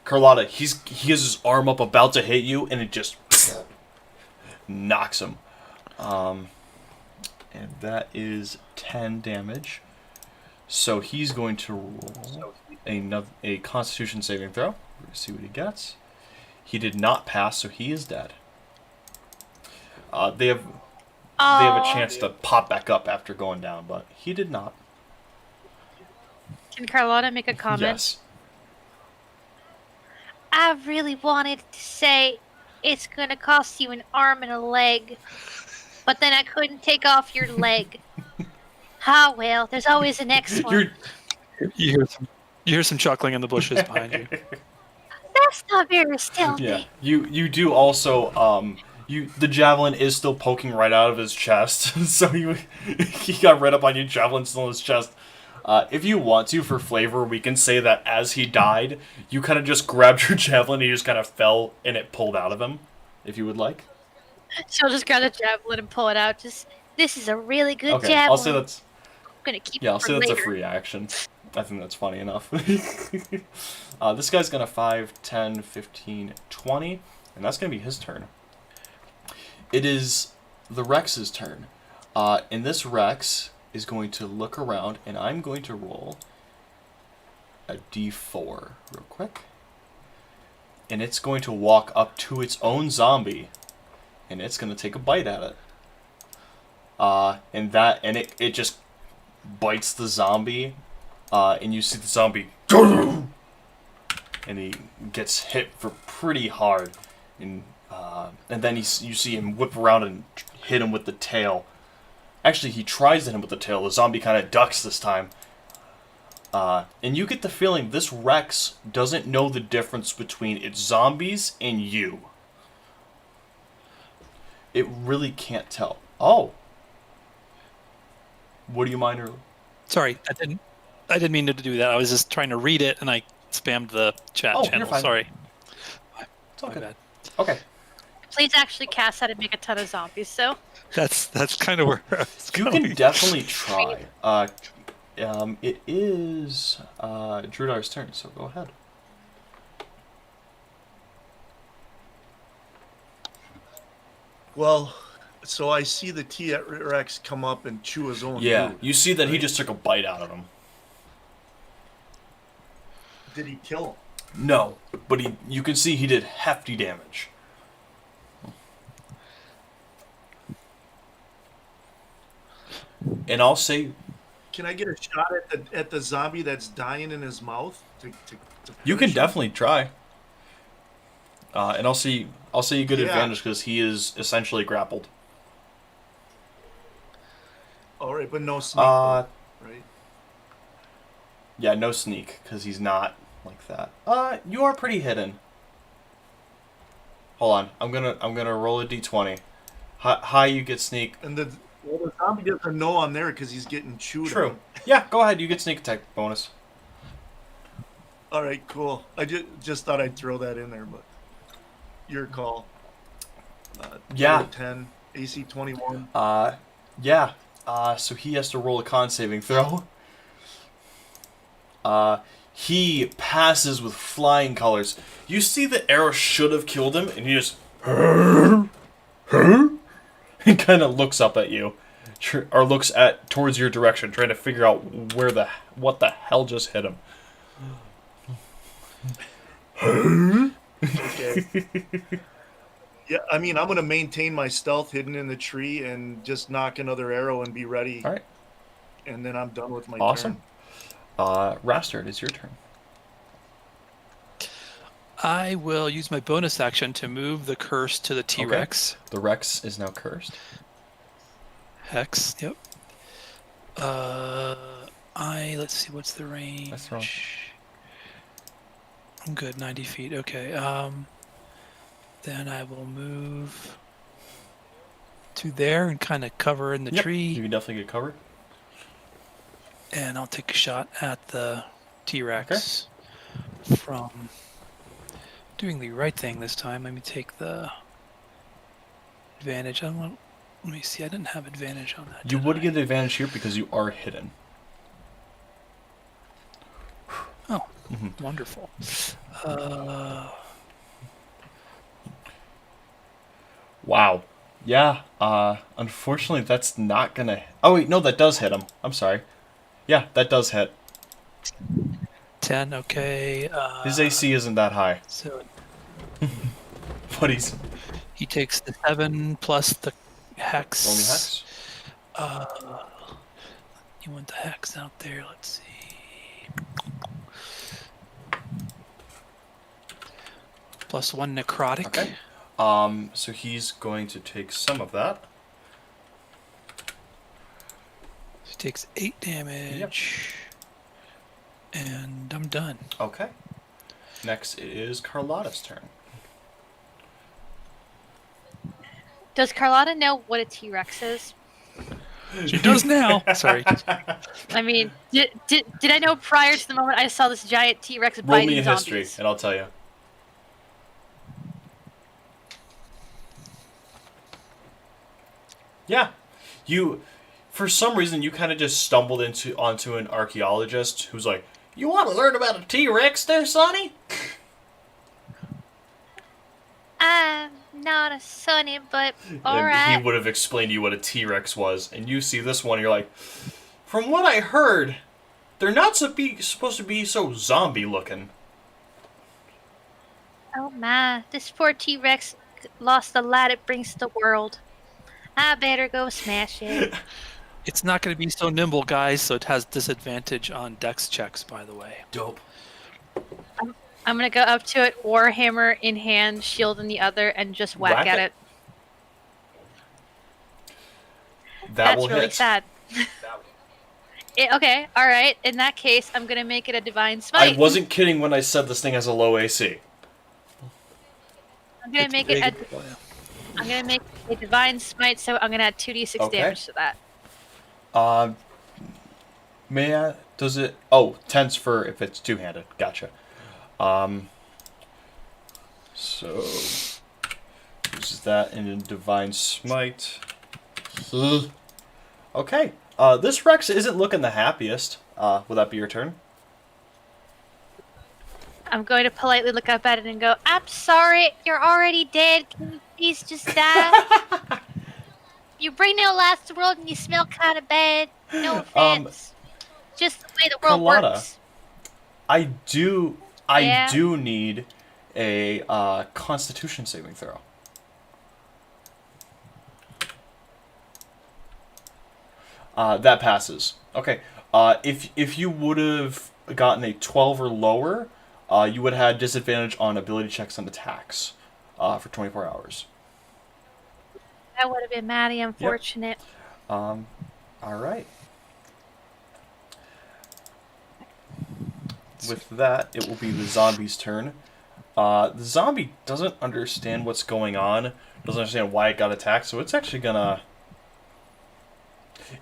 Carlotta, he has his arm up about to hit you, and it just knocks him. And that is 10 damage. So he's going to roll a Constitution saving throw. We're going to see what he gets. He did not pass, so he is dead. They have a chance to pop back up after going down, but he did not. Can Carlotta make a comment? Yes. I really wanted to say it's gonna cost you an arm and a leg, but then I couldn't take off your leg. Ah, well, there's always the next one. You hear some chuckling in the bushes behind you. That's not very stealthy. Yeah. You do also the javelin is still poking right out of his chest, so he got right up on you. Javelin still in his chest. If you want to, for flavor, we can say that as he died, you kind of just grabbed your javelin and you just kind of fell and it pulled out of him, if you would like. She'll just grab the javelin and pull it out. This is a really good Okay, javelin. I'll say that's I'm gonna keep yeah, it I'll for say that's a later. free action. I think that's funny enough. This guy's gonna 5, 10, 15, 20, and that's gonna be his turn. It is the Rex's turn. And this Rex is going to look around, and I'm going to roll a d4 real quick. And it's going to walk up to its own zombie, and it's going to take a bite at it. And it just bites the zombie, and you see the zombie, and he gets hit for pretty hard, and then you see him whip around and hit him with the tail. Actually, he tries to hit him with the tail. The zombie kind of ducks this time. And you get the feeling this Rex doesn't know the difference between its zombies and you. It really can't tell. Oh. What do you mind? Sorry, I didn't mean to do that. I was just trying to read it, and I spammed the chat You're channel. fine. Sorry. It's all My good. bad. Okay. Please actually cast that and make a ton of zombies, so. That's kind of where I was You going. can definitely try. It is Drudar's turn, so go ahead. Well, so I see the T-Rex come up and chew his own Yeah, food. you see that he just took a bite out of him. Did he kill him? No, but you can see he did hefty damage. And I'll say Can I get a shot at the zombie that's dying in his mouth? you can finish him? definitely try. And I'll say you get Yeah. advantage because he is essentially grappled. All right, but no sneak, Uh, right? yeah, no sneak because he's not like that. You are pretty hidden. Hold on, I'm gonna roll a d20. High you get sneak. And the zombie doesn't know I'm there because he's getting chewed. True. on. Yeah, go ahead. You get sneak attack bonus. All right, cool. I just thought I'd throw that in there, but your call. Yeah. 10, AC 21. Yeah. So he has to roll a con saving throw. He passes with flying colors. You see the arrow should have killed him, and he just huh? He kind of looks up at you, or looks towards your direction, trying to figure out what the hell just hit him. Huh? Okay. Yeah, I mean, I'm going to maintain my stealth hidden in the tree and just knock another arrow and be ready. All right. And then I'm done with my Awesome. turn. Raster, it is your turn. I will use my bonus action to move the curse to the T-Rex. The Rex is now cursed. Hex, yep. Let's see, what's the range? That's wrong. I'm good, 90 feet, okay. Then I will move to there and kind of cover in the tree. You can definitely get covered. And I'll take a shot at the T-Rex from doing the right thing this time. Let me take the advantage. Let me see, I didn't have advantage on that. You did would I? get the advantage here because you are hidden. Oh, wonderful. Wow. Yeah. Unfortunately, that's not gonna. Oh wait, no, that does hit him. I'm sorry. Yeah, that does hit. 10, okay. His AC isn't that high, So but he takes the 7 plus the hex. roll me hex. You want the hex out there? Let's see. Plus 1 necrotic. Okay. So he's going to take some of that. He takes 8 damage. And I'm done. Okay. Next is Carlotta's turn. Does Carlotta know what a T-Rex is? She does now. Sorry. I mean, did I know prior to the moment I saw this giant T-Rex Roll biting me a zombies? history, and I'll tell you. Yeah, for some reason, you kind of just stumbled onto an archaeologist who's like, "You want to learn about a T-Rex, there, Sonny?" I'm not a Sonny, but And alright. he would have explained to you what a T-Rex was, and you see this one, and you're like, "From what I heard, they're not supposed to be so zombie-looking." Oh my, this poor T-Rex lost the lad it brings to the world. I better go smash it. It's not going to be so nimble, guys, so it has disadvantage on dex checks, by the way. Dope. I'm gonna go up to it, warhammer in hand, shield in the other, and just whack at it. That That's will really hit. sad. Okay, all right. In that case, I'm gonna make it a divine smite. I wasn't kidding when I said this thing has a low AC. I'm gonna make it. I'm gonna make a divine smite, so I'm gonna add 2d6 Okay. damage to that. May I? Does it? Oh, 10's for if it's two-handed. Gotcha. So uses that in a divine smite. Okay. This Rex isn't looking the happiest. Will that be your turn? I'm going to politely look up at it and go, I'm sorry, you're already dead. Can you please just die? You bring no last to the world and you smell kind of bad. No offense. Just the way the world Carlotta, works. I do Yeah? need a Constitution saving throw. That passes. Okay. If you would have gotten a 12 or lower, you would have had disadvantage on ability checks and attacks for 24 hours. That would have been mighty unfortunate. All right. With that, it will be the zombie's turn. The zombie doesn't understand what's going on, doesn't understand why it got attacked, so it's actually gonna...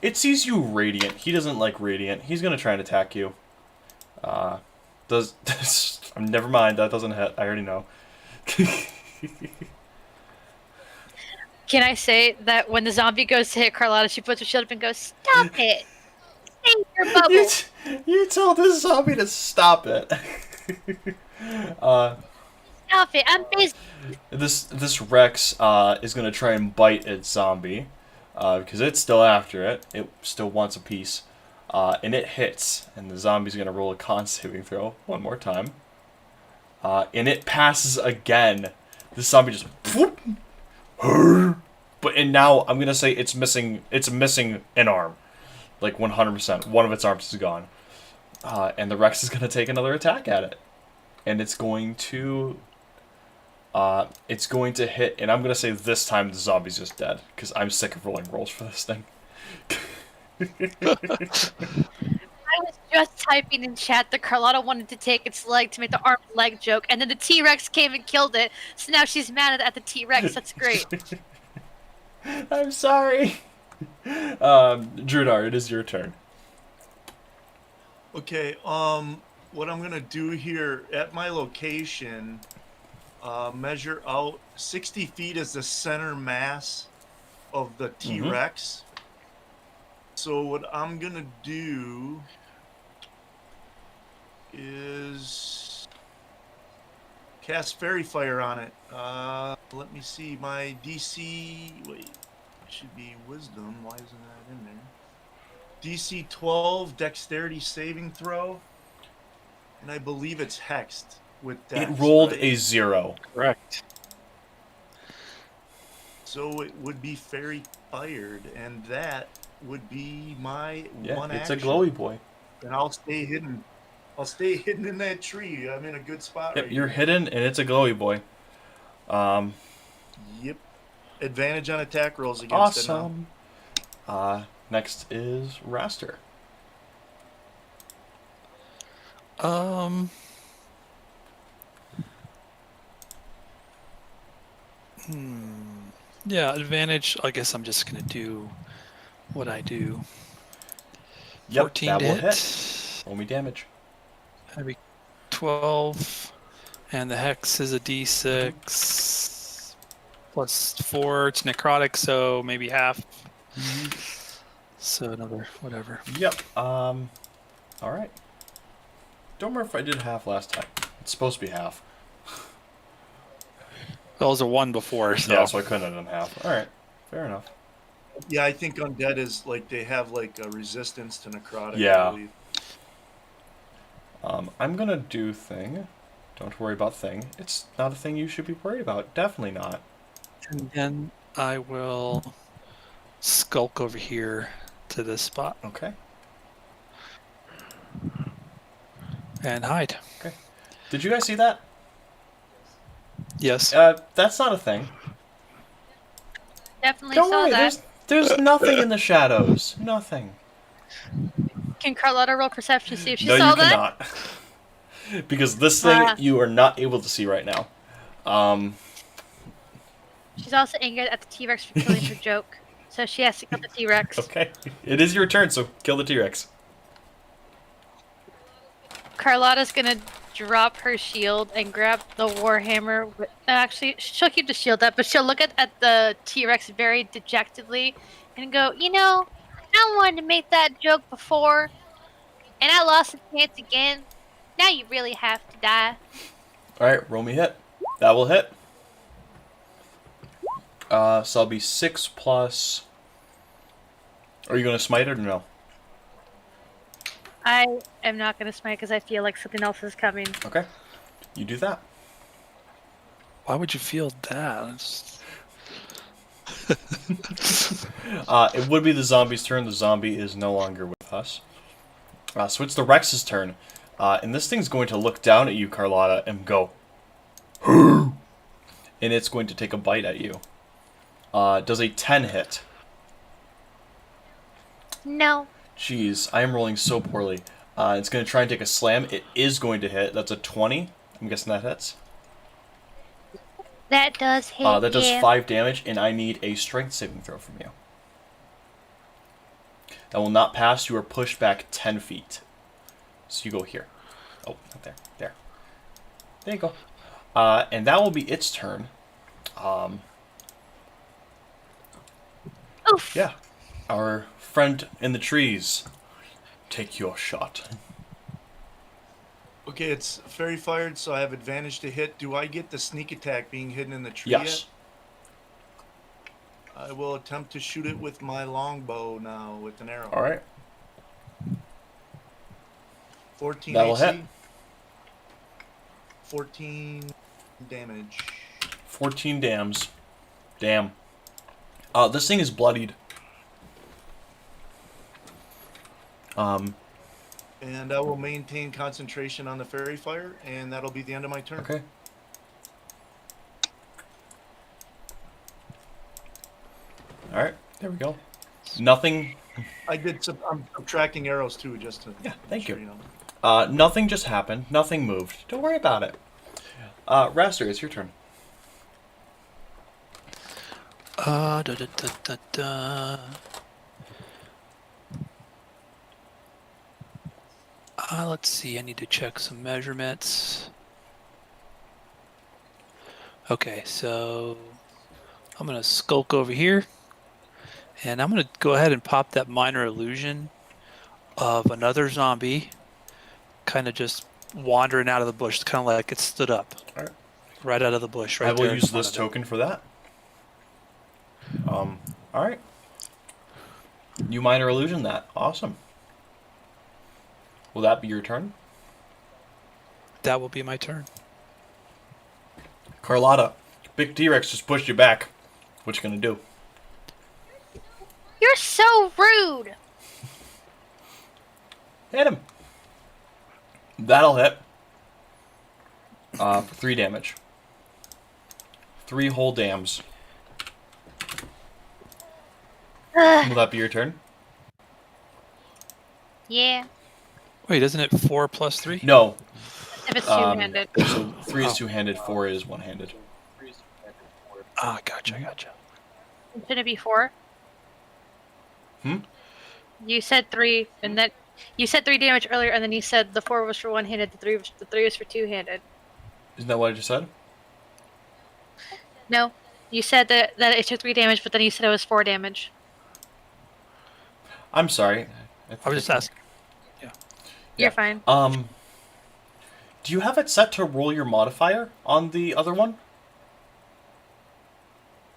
It sees you radiant. He doesn't like radiant. He's gonna try and attack you. Never mind, that doesn't hit. I already know. Can I say that when the zombie goes to hit Carlotta, she puts her shield up and goes, Stop it! Save your bubble! You tell this zombie to stop it. Stop outfit. I'm busy. This Rex is gonna try and bite its zombie because it's still after it. It still wants a piece, and it hits. And the zombie's gonna roll a con saving throw one more time, and it passes again. This zombie just, and now I'm gonna say it's missing. It's missing an arm, like 100%. One of its arms is gone, and the Rex is gonna take another attack at it, and it's going to. It's going to hit, and I'm going to say this time the zombie's just dead, because I'm sick of rolling rolls for this thing. I was just typing in chat that Carlotta wanted to take its leg to make the arm and leg joke, and then the T-Rex came and killed it, so now she's mad at the T-Rex. That's great. I'm sorry. Drudar, it is your turn. Okay, what I'm gonna do here at my location, measure out 60 feet as the center mass of the T-Rex. So what I'm gonna do is cast Fairy Fire on it. Let me see, my DC, wait, it should be Wisdom, why isn't that in there? DC 12, Dexterity saving throw, and I believe it's hexed with Dex, It rolled right? a 0. Correct. So it would be Fairy Fired, and that would be my Yeah, one it's action. a glowy boy. And I'll stay hidden. I'll stay hidden in that tree. I'm in a good spot Yep, right you're here. hidden, and it's a glowy boy. Yep. Advantage on attack rolls against it now. Awesome. Next is Raster. Yeah, advantage. I guess I'm just gonna do what I do. Yep, 14 that to will hit. hit. Roll me damage. That'd be 12, and the hex is a d6 plus 4. It's necrotic, so maybe half. So another whatever. Yep. All right. Don't remember if I did half last time. It's supposed to be half. That was a 1 before, so Yeah, so I couldn't have done half. All right. Fair enough. Yeah, I think undead is like they have like a resistance to necrotic. Yeah. I believe. I'm gonna do thing. Don't worry about thing. It's not a thing you should be worried about. Definitely not. and then I will skulk over here to this spot Okay. and hide. Did you guys see that? Yes. That's not a thing. Definitely Don't saw worry. that. There's nothing in the shadows. Nothing. Can Carlotta roll perception to see if she No, saw you that? cannot. Because this thing Ah. you are not able to see right now. She's also angered at the T-Rex for killing her joke, so she has to kill the T-Rex. Okay. It is your turn, so kill the T-Rex. Carlotta's gonna drop her shield and grab the warhammer. Actually, she'll keep the shield up, but she'll look at the T-Rex very dejectedly and go, "You know, I wanted to make that joke before, and I lost the chance again. Now you really have to die." Alright, roll me hit. That will hit. So I'll be 6 plus... Are you going to smite it or no? I am not gonna smite because I feel like something else is coming. Okay. You do that. Why would you feel that? It would be the zombie's turn. The zombie is no longer with us. So it's the Rex's turn. And this thing's going to look down at you, Carlotta, and go... and it's going to take a bite at you. Does a 10 hit? No. Jeez, I am rolling so poorly. It's going to try and take a slam. It is going to hit. That's a 20. I'm guessing that hits. That does hit. That does yeah. 5 damage, and I need a strength saving throw from you. That will not pass. You are pushed back 10 feet. So you go here. Oh, not there. There. There you go. And that will be its turn. Oof. Yeah. Our friend in the trees. Take your shot. Okay, it's fairy fired, so I have advantage to hit. Do I get the sneak attack being hidden in the tree Yes. yet? I will attempt to shoot it with my longbow now with an arrow. All right. 14 That'll AC. hit. 14 damage. 14 dams. Damn. This thing is bloodied. And I will maintain concentration on the fairy fire, and that'll be the end of my turn. Okay. All right. There we go. Nothing. I'm subtracting arrows too, just to. Yeah. Thank sure you. know. Nothing just happened. Nothing moved. Don't worry about it. Raster, it's your turn. Da, da, da, da, da. Let's see. I need to check some measurements. Okay, so I'm gonna skulk over here, and I'm gonna go ahead and pop that minor illusion of another zombie, kind of just wandering out of the bush. It's kind of like it stood up, All right. right out of the bush. Right I will there in use front this of it. token for that. All right. You minor illusion that. Awesome. Will that be your turn? That will be my turn. Carlotta, big T-Rex just pushed you back. What you gonna do? You're so rude. Hit him. That'll hit. For 3 damage. 3 whole dams. Will that be your turn? Yeah. Wait, isn't it 4 plus 3? No. If it's two-handed. So 3 is Oh. two-handed, 4 is one-handed. Ah, gotcha. Shouldn't it be 4? Hmm? You said 3, and then you said 3 damage earlier, and then you said the 4 was for one-handed, the 3 was for two-handed. Isn't that what I just said? No, you said that it took 3 damage, but then you said it was 4 damage. I'm sorry. I was just asking. You're fine. Do you have it set to roll your modifier on the other one?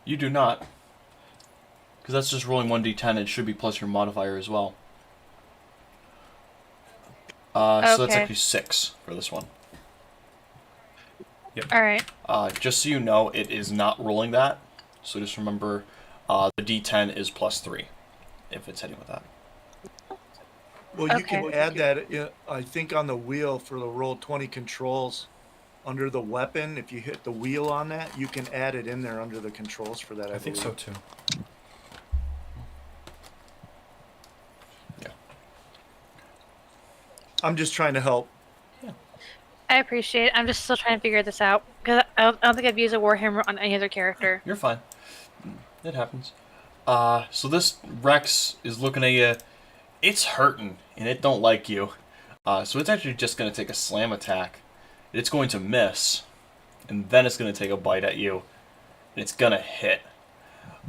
You do not. Because that's just rolling 1d10. It should be plus your modifier as well. So that's Okay. actually 6 for this one. All right. Just so you know, it is not rolling that. So just remember, the d10 is plus 3 if it's hitting with that. Well, you Okay. can add that, I think, on the wheel for the roll 20 controls. Under the weapon, if you hit the wheel on that, you can add it in there under the controls for that, I think believe. so too. Yeah. I'm just trying to help. I appreciate it. I'm just still trying to figure this out because I don't think I've used a Warhammer on any other character. You're fine. It happens. So this Rex is looking at you. It's hurting, and it don't like you. So it's actually just going to take a slam attack. It's going to miss, and then it's going to take a bite at you, and it's going to hit.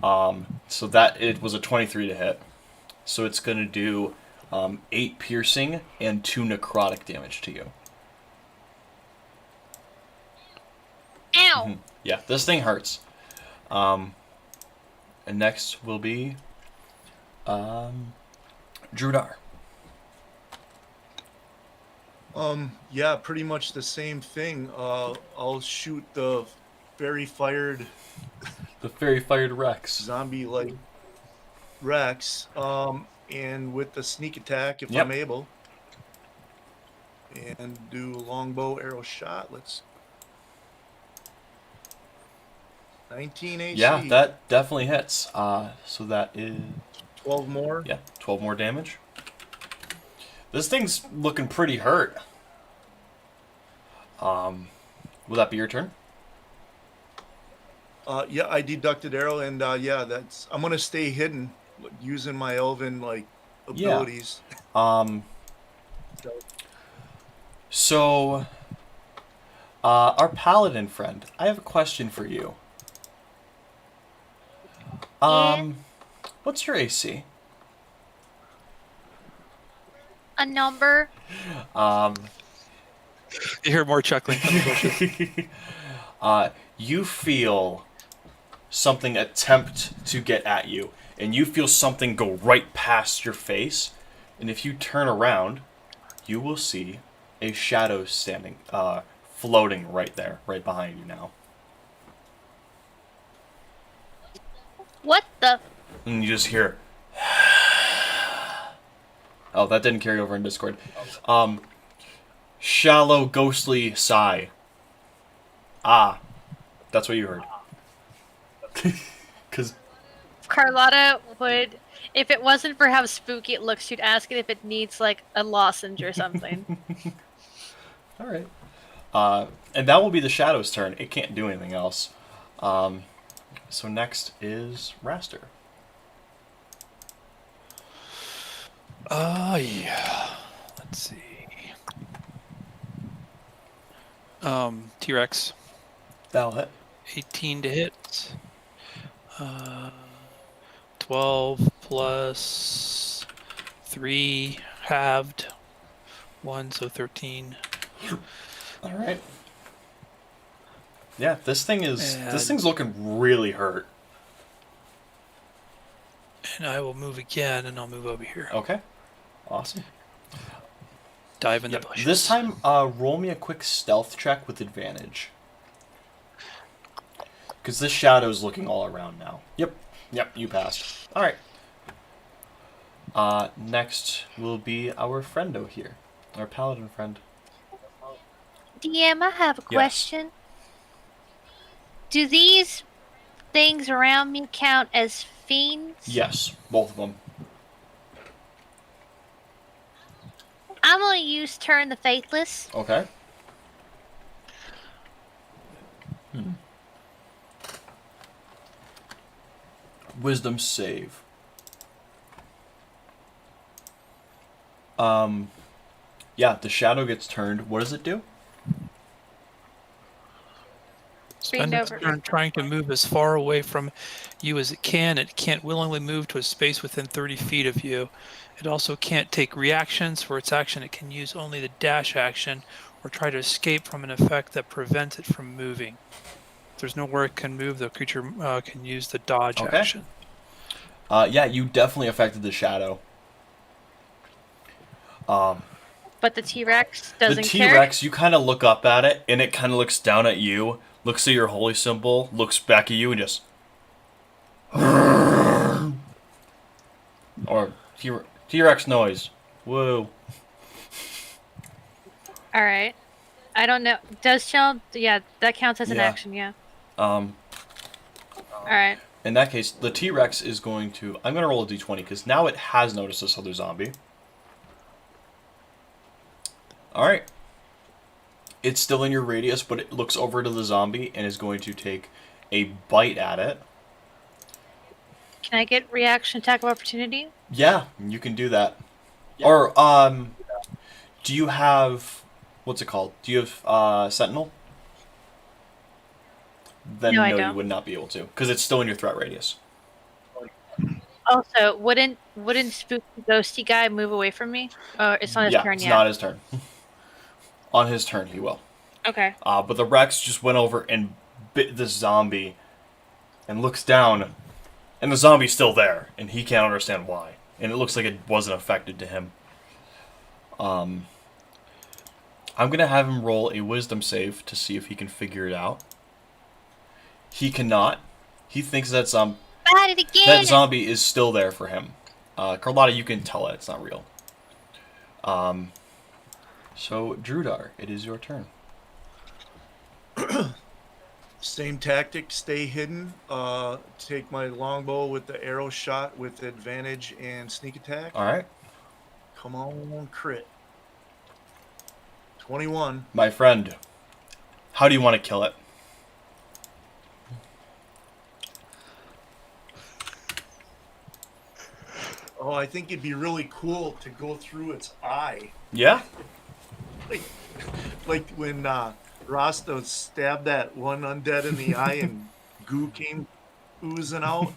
So that it was a 23 to hit. So it's going to do 8 piercing and 2 necrotic damage to you. Ow. Yeah, this thing hurts. And next will be Drudar. Yeah, pretty much the same thing. I'll shoot the fairy fired The fairy fired Rex. zombie like Rex. And with the sneak attack if Yep. I'm able. And do longbow arrow shot. Let's 19 AC. Yeah, that definitely hits. So that is 12 more. 12 more damage. This thing's looking pretty hurt. Will that be your turn? Yeah, I deducted arrow, and yeah, that's. I'm gonna stay hidden, using my elven abilities. So, our paladin friend, I have a question for you. What's your AC? A number. You hear more chuckling from the bushes. You feel something attempt to get at you, and you feel something go right past your face, and if you turn around, you will see a shadow standing, floating right there, right behind you now. What the? And you just hear... Oh, that didn't carry over in Discord. Shallow, ghostly sigh. Ah, that's what you heard. Because... Carlotta would, if it wasn't for how spooky it looks, she'd ask it if it needs like a lozenge or something. All right. And that will be the shadow's turn. It can't do anything else. So next is Raster. Yeah. Let's see. T-Rex. That'll hit. 18 to hit. 12 plus 3 halved. 1, so 13. All right. Yeah, this thing's And- looking really hurt. And I will move again, and I'll move over here. Okay. Awesome. Dive in the Yep. bushes. This time, roll me a quick stealth check with advantage. Because this shadow's looking all around now. Yep, you passed. All right. Next will be our friendo here. Our paladin friend. DM, I have a Yes. question. Do these things around me count as fiends? Yes, both of them. I'm gonna use Turn the Faithless. Okay. Wisdom save. Yeah, the shadow gets turned. What does it do? Spend Fiend its over. turn trying to move as far away from you as it can. It can't willingly move to a space within 30 feet of you. It also can't take reactions. For its action, it can use only the dash action or try to escape from an effect that prevents it from moving. If there's nowhere it can move, the creature can use the dodge Okay. action. Yeah, you definitely affected the shadow. But the T-Rex The doesn't care. T-Rex, you kind of look up at it, and it kind of looks down at you, looks at your holy symbol, looks back at you, and just... Or T-Rex noise. Whoa. All right. I don't know. Does shell? Yeah, that counts as an Yeah. action. Yeah. Um, All right. in that case, the T-Rex is going to... I'm going to roll a d20, because now it has noticed this other zombie. Alright. It's still in your radius, but it looks over to the zombie and is going to take a bite at it. Can I get reaction attack of opportunity? Yeah, you can do that. Or, do you have... What's it called? Do you have, Sentinel? Then No, I you don't. would not be able to, because it's still in your threat radius. Also, wouldn't spooky ghosty guy move away from me? It's not his Yeah, turn it's yet. not his turn. On his turn, he will. Okay. But the Rex just went over and bit this zombie and looks down, and the zombie's still there, and he can't understand why. And it looks like it wasn't affected to him. I'm going to have him roll a wisdom save to see if he can figure it out. He cannot. He thinks that Bite it again! that zombie is still there for him. Carlotta, you can tell it it's not real. So, Drudar, it is your turn. Same tactic, stay hidden. Take my longbow with the arrow shot with advantage and sneak attack. Alright. Come on, crit. 21. My friend, how do you want to kill it? Oh, I think it'd be really cool to go through its eye. Yeah? Like when Rasta stabbed that one undead in the eye and goo came oozing out.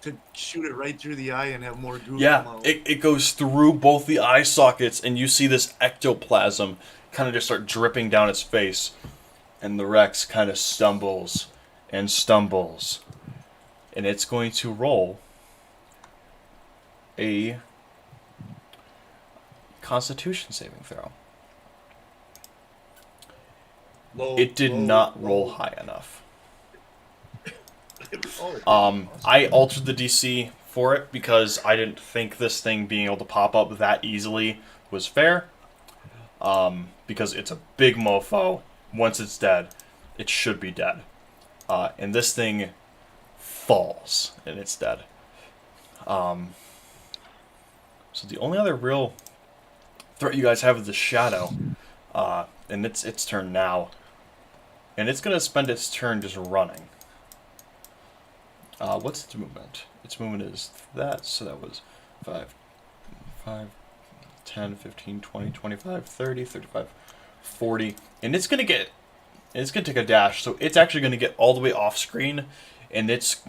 To shoot it right through the eye and have more goo come Yeah, out. it goes through both the eye sockets, and you see this ectoplasm kind of just start dripping down its face, and the Rex kind of stumbles and stumbles, and it's going to roll a Constitution saving throw. It did not roll high enough. I altered the DC for it because I didn't think this thing being able to pop up that easily was fair. Because it's a big mofo. Once it's dead, it should be dead. And this thing falls and it's dead. So the only other real threat you guys have is the shadow. And it's its turn now. And it's going to spend its turn just running. What's its movement? Its movement is that, so that was 5, 10, 15, 20, 25, 30, 35, 40. And it's going to take a dash, so it's actually going to get all the way off screen, and it's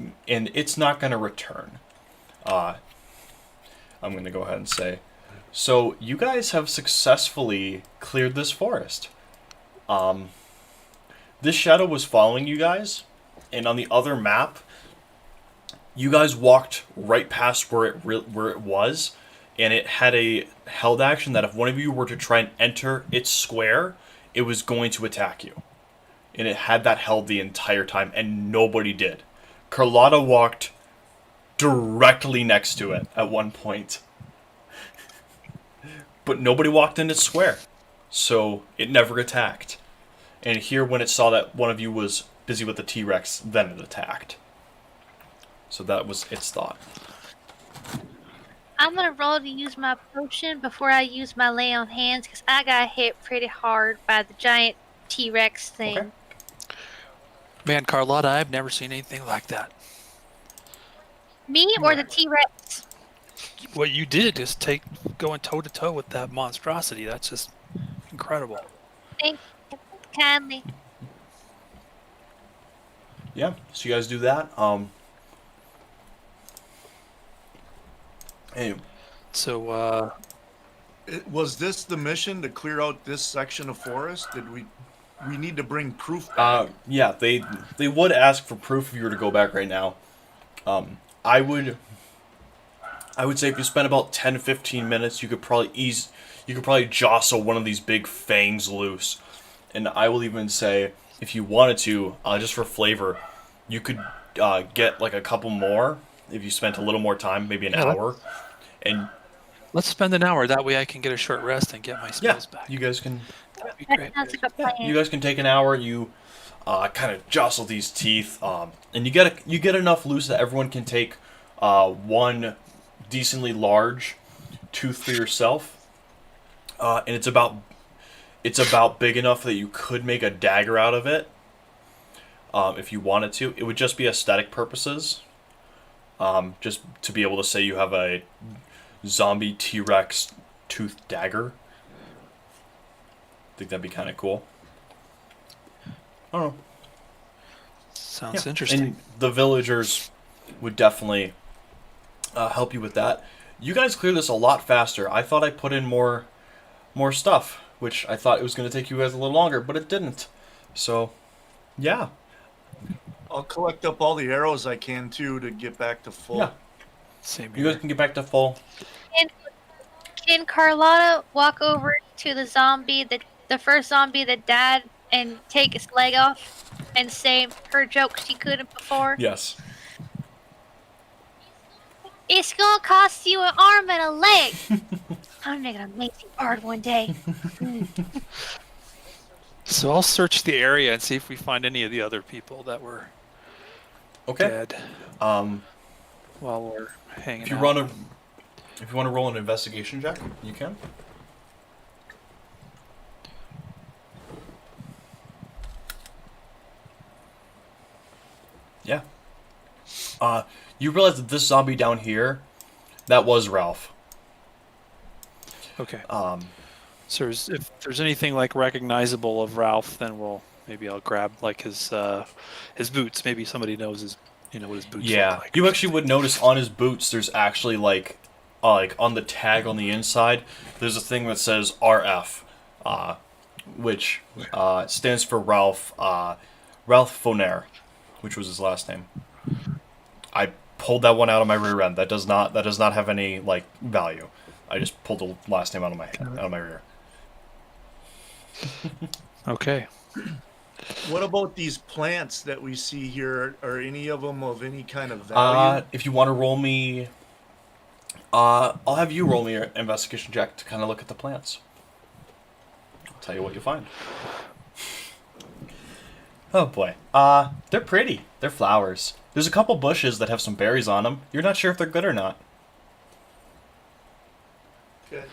not going to return. I'm going to go ahead and say, so you guys have successfully cleared this forest. This shadow was following you guys, and on the other map, you guys walked right past where it was, and it had a held action that if one of you were to try and enter its square, it was going to attack you. And it had that held the entire time, and nobody did. Carlotta walked directly next to it at one point. But nobody walked in its square, so it never attacked. And here, when it saw that one of you was busy with the T-Rex, then it attacked. So that was its thought. I'm gonna roll to use my potion before I use my lay on hands because I got hit pretty hard by the giant T-Rex thing. Okay. Man, Carlotta, I've never seen anything like that. Me or the T-Rex? What you did is going toe to toe with that monstrosity. That's just incredible. Thank you kindly. Yeah, so you guys do that. Anyway. So, Was this the mission to clear out this section of forest? Did we need to bring proof back? Yeah, they would ask for proof if you were to go back right now. I would say if you spend about 10-15 minutes, you could probably jostle one of these big fangs loose. And I will even say, if you wanted to, just for flavor, you could get like a couple more if you spent a little more time, maybe an hour. And let's spend an hour. That way I can get a short rest and get my spells back. you guys can. That'd be That great. sounds like a plan. You guys can take an hour. You kind of jostle these teeth, and you get enough loose that everyone can take one decently large tooth for yourself, and it's about big enough that you could make a dagger out of it if you wanted to. It would just be aesthetic purposes, just to be able to say you have a zombie T-Rex tooth dagger. I think that'd be kind of cool. I don't know. Sounds interesting. And the villagers would definitely help you with that. You guys cleared this a lot faster. I thought I put in more stuff, which I thought it was going to take you guys a little longer, but it didn't. So, yeah. I'll collect up all the arrows I can too to get back to full. Yeah. Same You here. guys can get back to full. Can Carlotta walk over to the zombie, the first zombie that died, and take its leg off and say her joke she couldn't before? Yes. It's gonna cost you an arm and a leg. I'm making an amazing bard one day. So I'll search the area and see if we find any of the other people that were Okay. dead Um, while we're hanging if you out. want to roll an investigation check, you can. Yeah. You realize that this zombie down here, that was Ralph. Okay. Um, So if there's anything like recognizable of Ralph, then maybe I'll grab like his boots. Maybe somebody knows what his boots yeah. look like. You actually would notice on his boots, there's actually like on the tag on the inside, there's a thing that says RF, which stands for Ralph Fonair, which was his last name. I pulled that one out of my rear end. That does not have any like value. I just pulled the last name out of my rear. Okay. What about these plants that we see here? Are any of them of any kind of value? If you want to roll me, I'll have you roll me your investigation check to kind of look at the plants. I'll tell you what you find. Oh boy. They're pretty. They're flowers. There's a couple bushes that have some berries on them. You're not sure if they're good or not. Okay.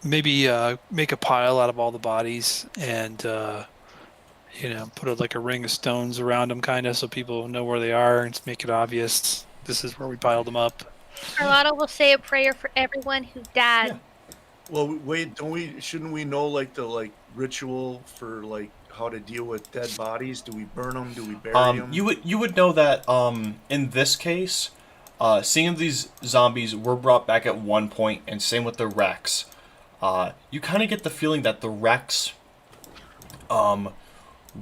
Maybe make a pile out of all the bodies and put like a ring of stones around them, kind of, so people know where they are and make it obvious. This is where we piled them up. Carlotta will say a prayer for everyone who died. Yeah. Well, wait, shouldn't we know like the ritual for like how to deal with dead bodies? Do we burn them? Do we bury them? You would know that in this case, seeing these zombies were brought back at one point, and same with the Rex. You kind of get the feeling that the Rex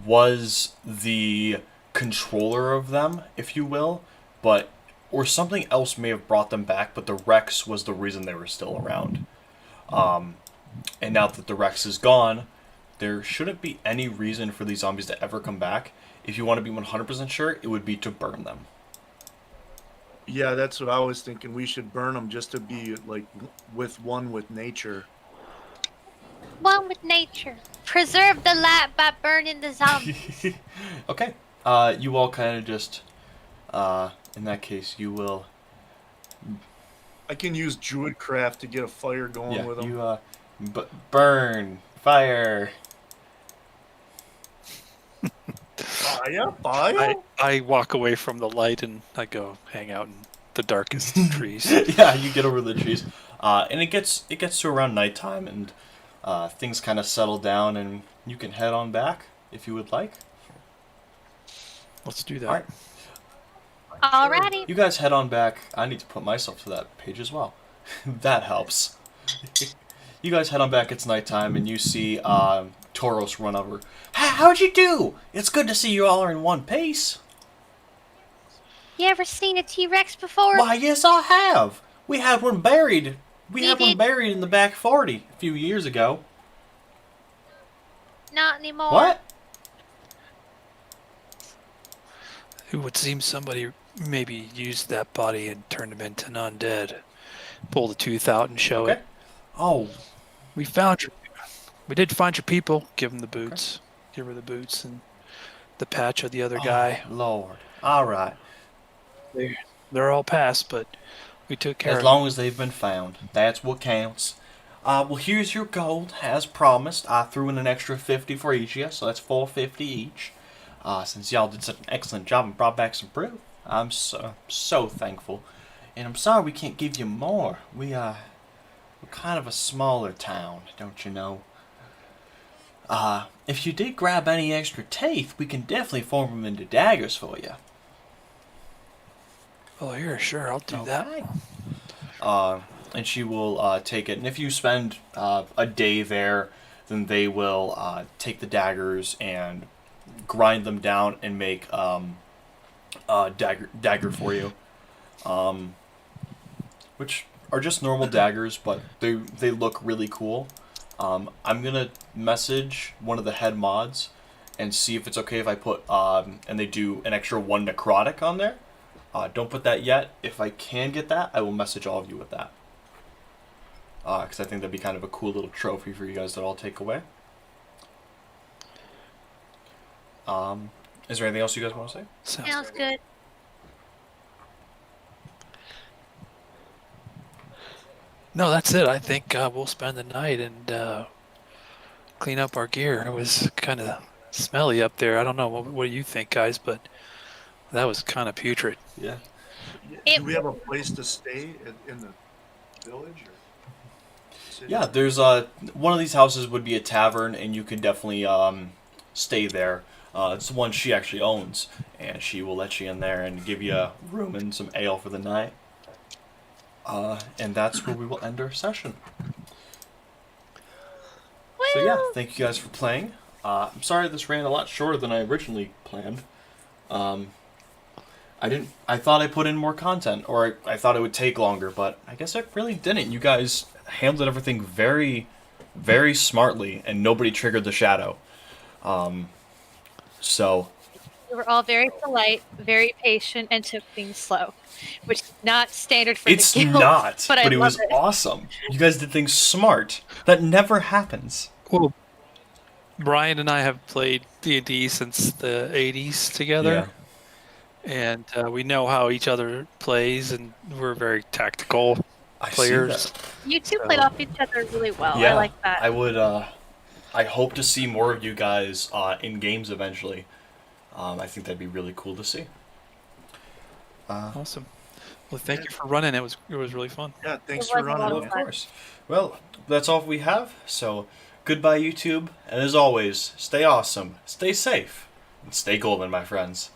was the controller of them, if you will, or something else may have brought them back, but the Rex was the reason they were still around. And now that the Rex is gone, there shouldn't be any reason for these zombies to ever come back. If you want to be 100% sure, it would be to burn them. Yeah, that's what I was thinking. We should burn them just to be like with nature. One with nature. Preserve the light by burning the zombies. Okay. You all kind of just, in that case, you will. I can use druidcraft to get a fire going with them. You burn fire. Fire. I walk away from the light and I go hang out in the darkest trees. Yeah, you get over the trees, and it gets to around nighttime, and things kind of settle down, and you can head on back if you would like. Let's do that. All right. Alrighty. You guys head on back. I need to put myself to that page as well. That helps. You guys head on back. It's nighttime, and you see Tauros run over. How'd you do? It's good to see you all are in one piece. You ever seen a T-Rex before? Why, yes, I have. We had one buried. We had one did? buried in the back 40 a few years ago. Not anymore. What? It would seem somebody maybe used that body and turned him into an undead. Pull the tooth out and show Okay. it. Oh, We did find your people. Give him the boots. Give her the boots and the patch of the other guy. Lord. All right. They're all past, but we took care As of long as they've been found. That's what counts. Well, here's your gold. As promised, I threw in an extra 50 for each of you, so that's 450 each. Since y'all did such an excellent job and brought back some proof, I'm so thankful. And I'm sorry we can't give you more. We're kind of a smaller town, don't you know? If you did grab any extra teeth, we can definitely form them into daggers for you. Oh, yeah, sure. I'll do that. And she will take it. And if you spend a day there, then they will take the daggers and grind them down and make a dagger for you. Which are just normal daggers, but they look really cool. I'm going to message one of the head mods and see if it's okay if I put, and they do an extra 1 necrotic on there. Don't put that yet. If I can get that, I will message all of you with that. Because I think that'd be kind of a cool little trophy for you guys to all take away. Is there anything else you guys want to say? Sounds good. No, that's it. I think we'll spend the night and clean up our gear. It was kind of smelly up there. I don't know. What do you think, guys? But that was kind of putrid. Yeah. Do we have a place to stay in the village? Or city? Yeah, there's one of these houses would be a tavern, and you can definitely stay there. It's the one she actually owns, and she will let you in there and give you a room and some ale for the night. And that's where we will end our session. So yeah, thank you guys for playing. I'm sorry this ran a lot shorter than I originally planned. I thought I put in more content, or I thought it would take longer, but I guess it really didn't. You guys handled everything very, very smartly, and nobody triggered the shadow. So We were all very polite, very patient, and took things slow, which is not standard for it's the guild. not, but it love was awesome. You guys did things smart. That never happens. Well, Brian and I have played D&D since the 80s together. And we know how each other plays, and we're very tactical I see players. that. You two played off each other really well. Yeah, I like that. I would. I hope to see more of you guys in games eventually. I think that'd be really cool to see. Awesome. Well, thank you for running. It was really fun. Yeah, thanks It for was a lot running. of Of man. course. Well, that's all we have. So, goodbye, YouTube. And as always, stay awesome, stay safe, and stay golden, my friends.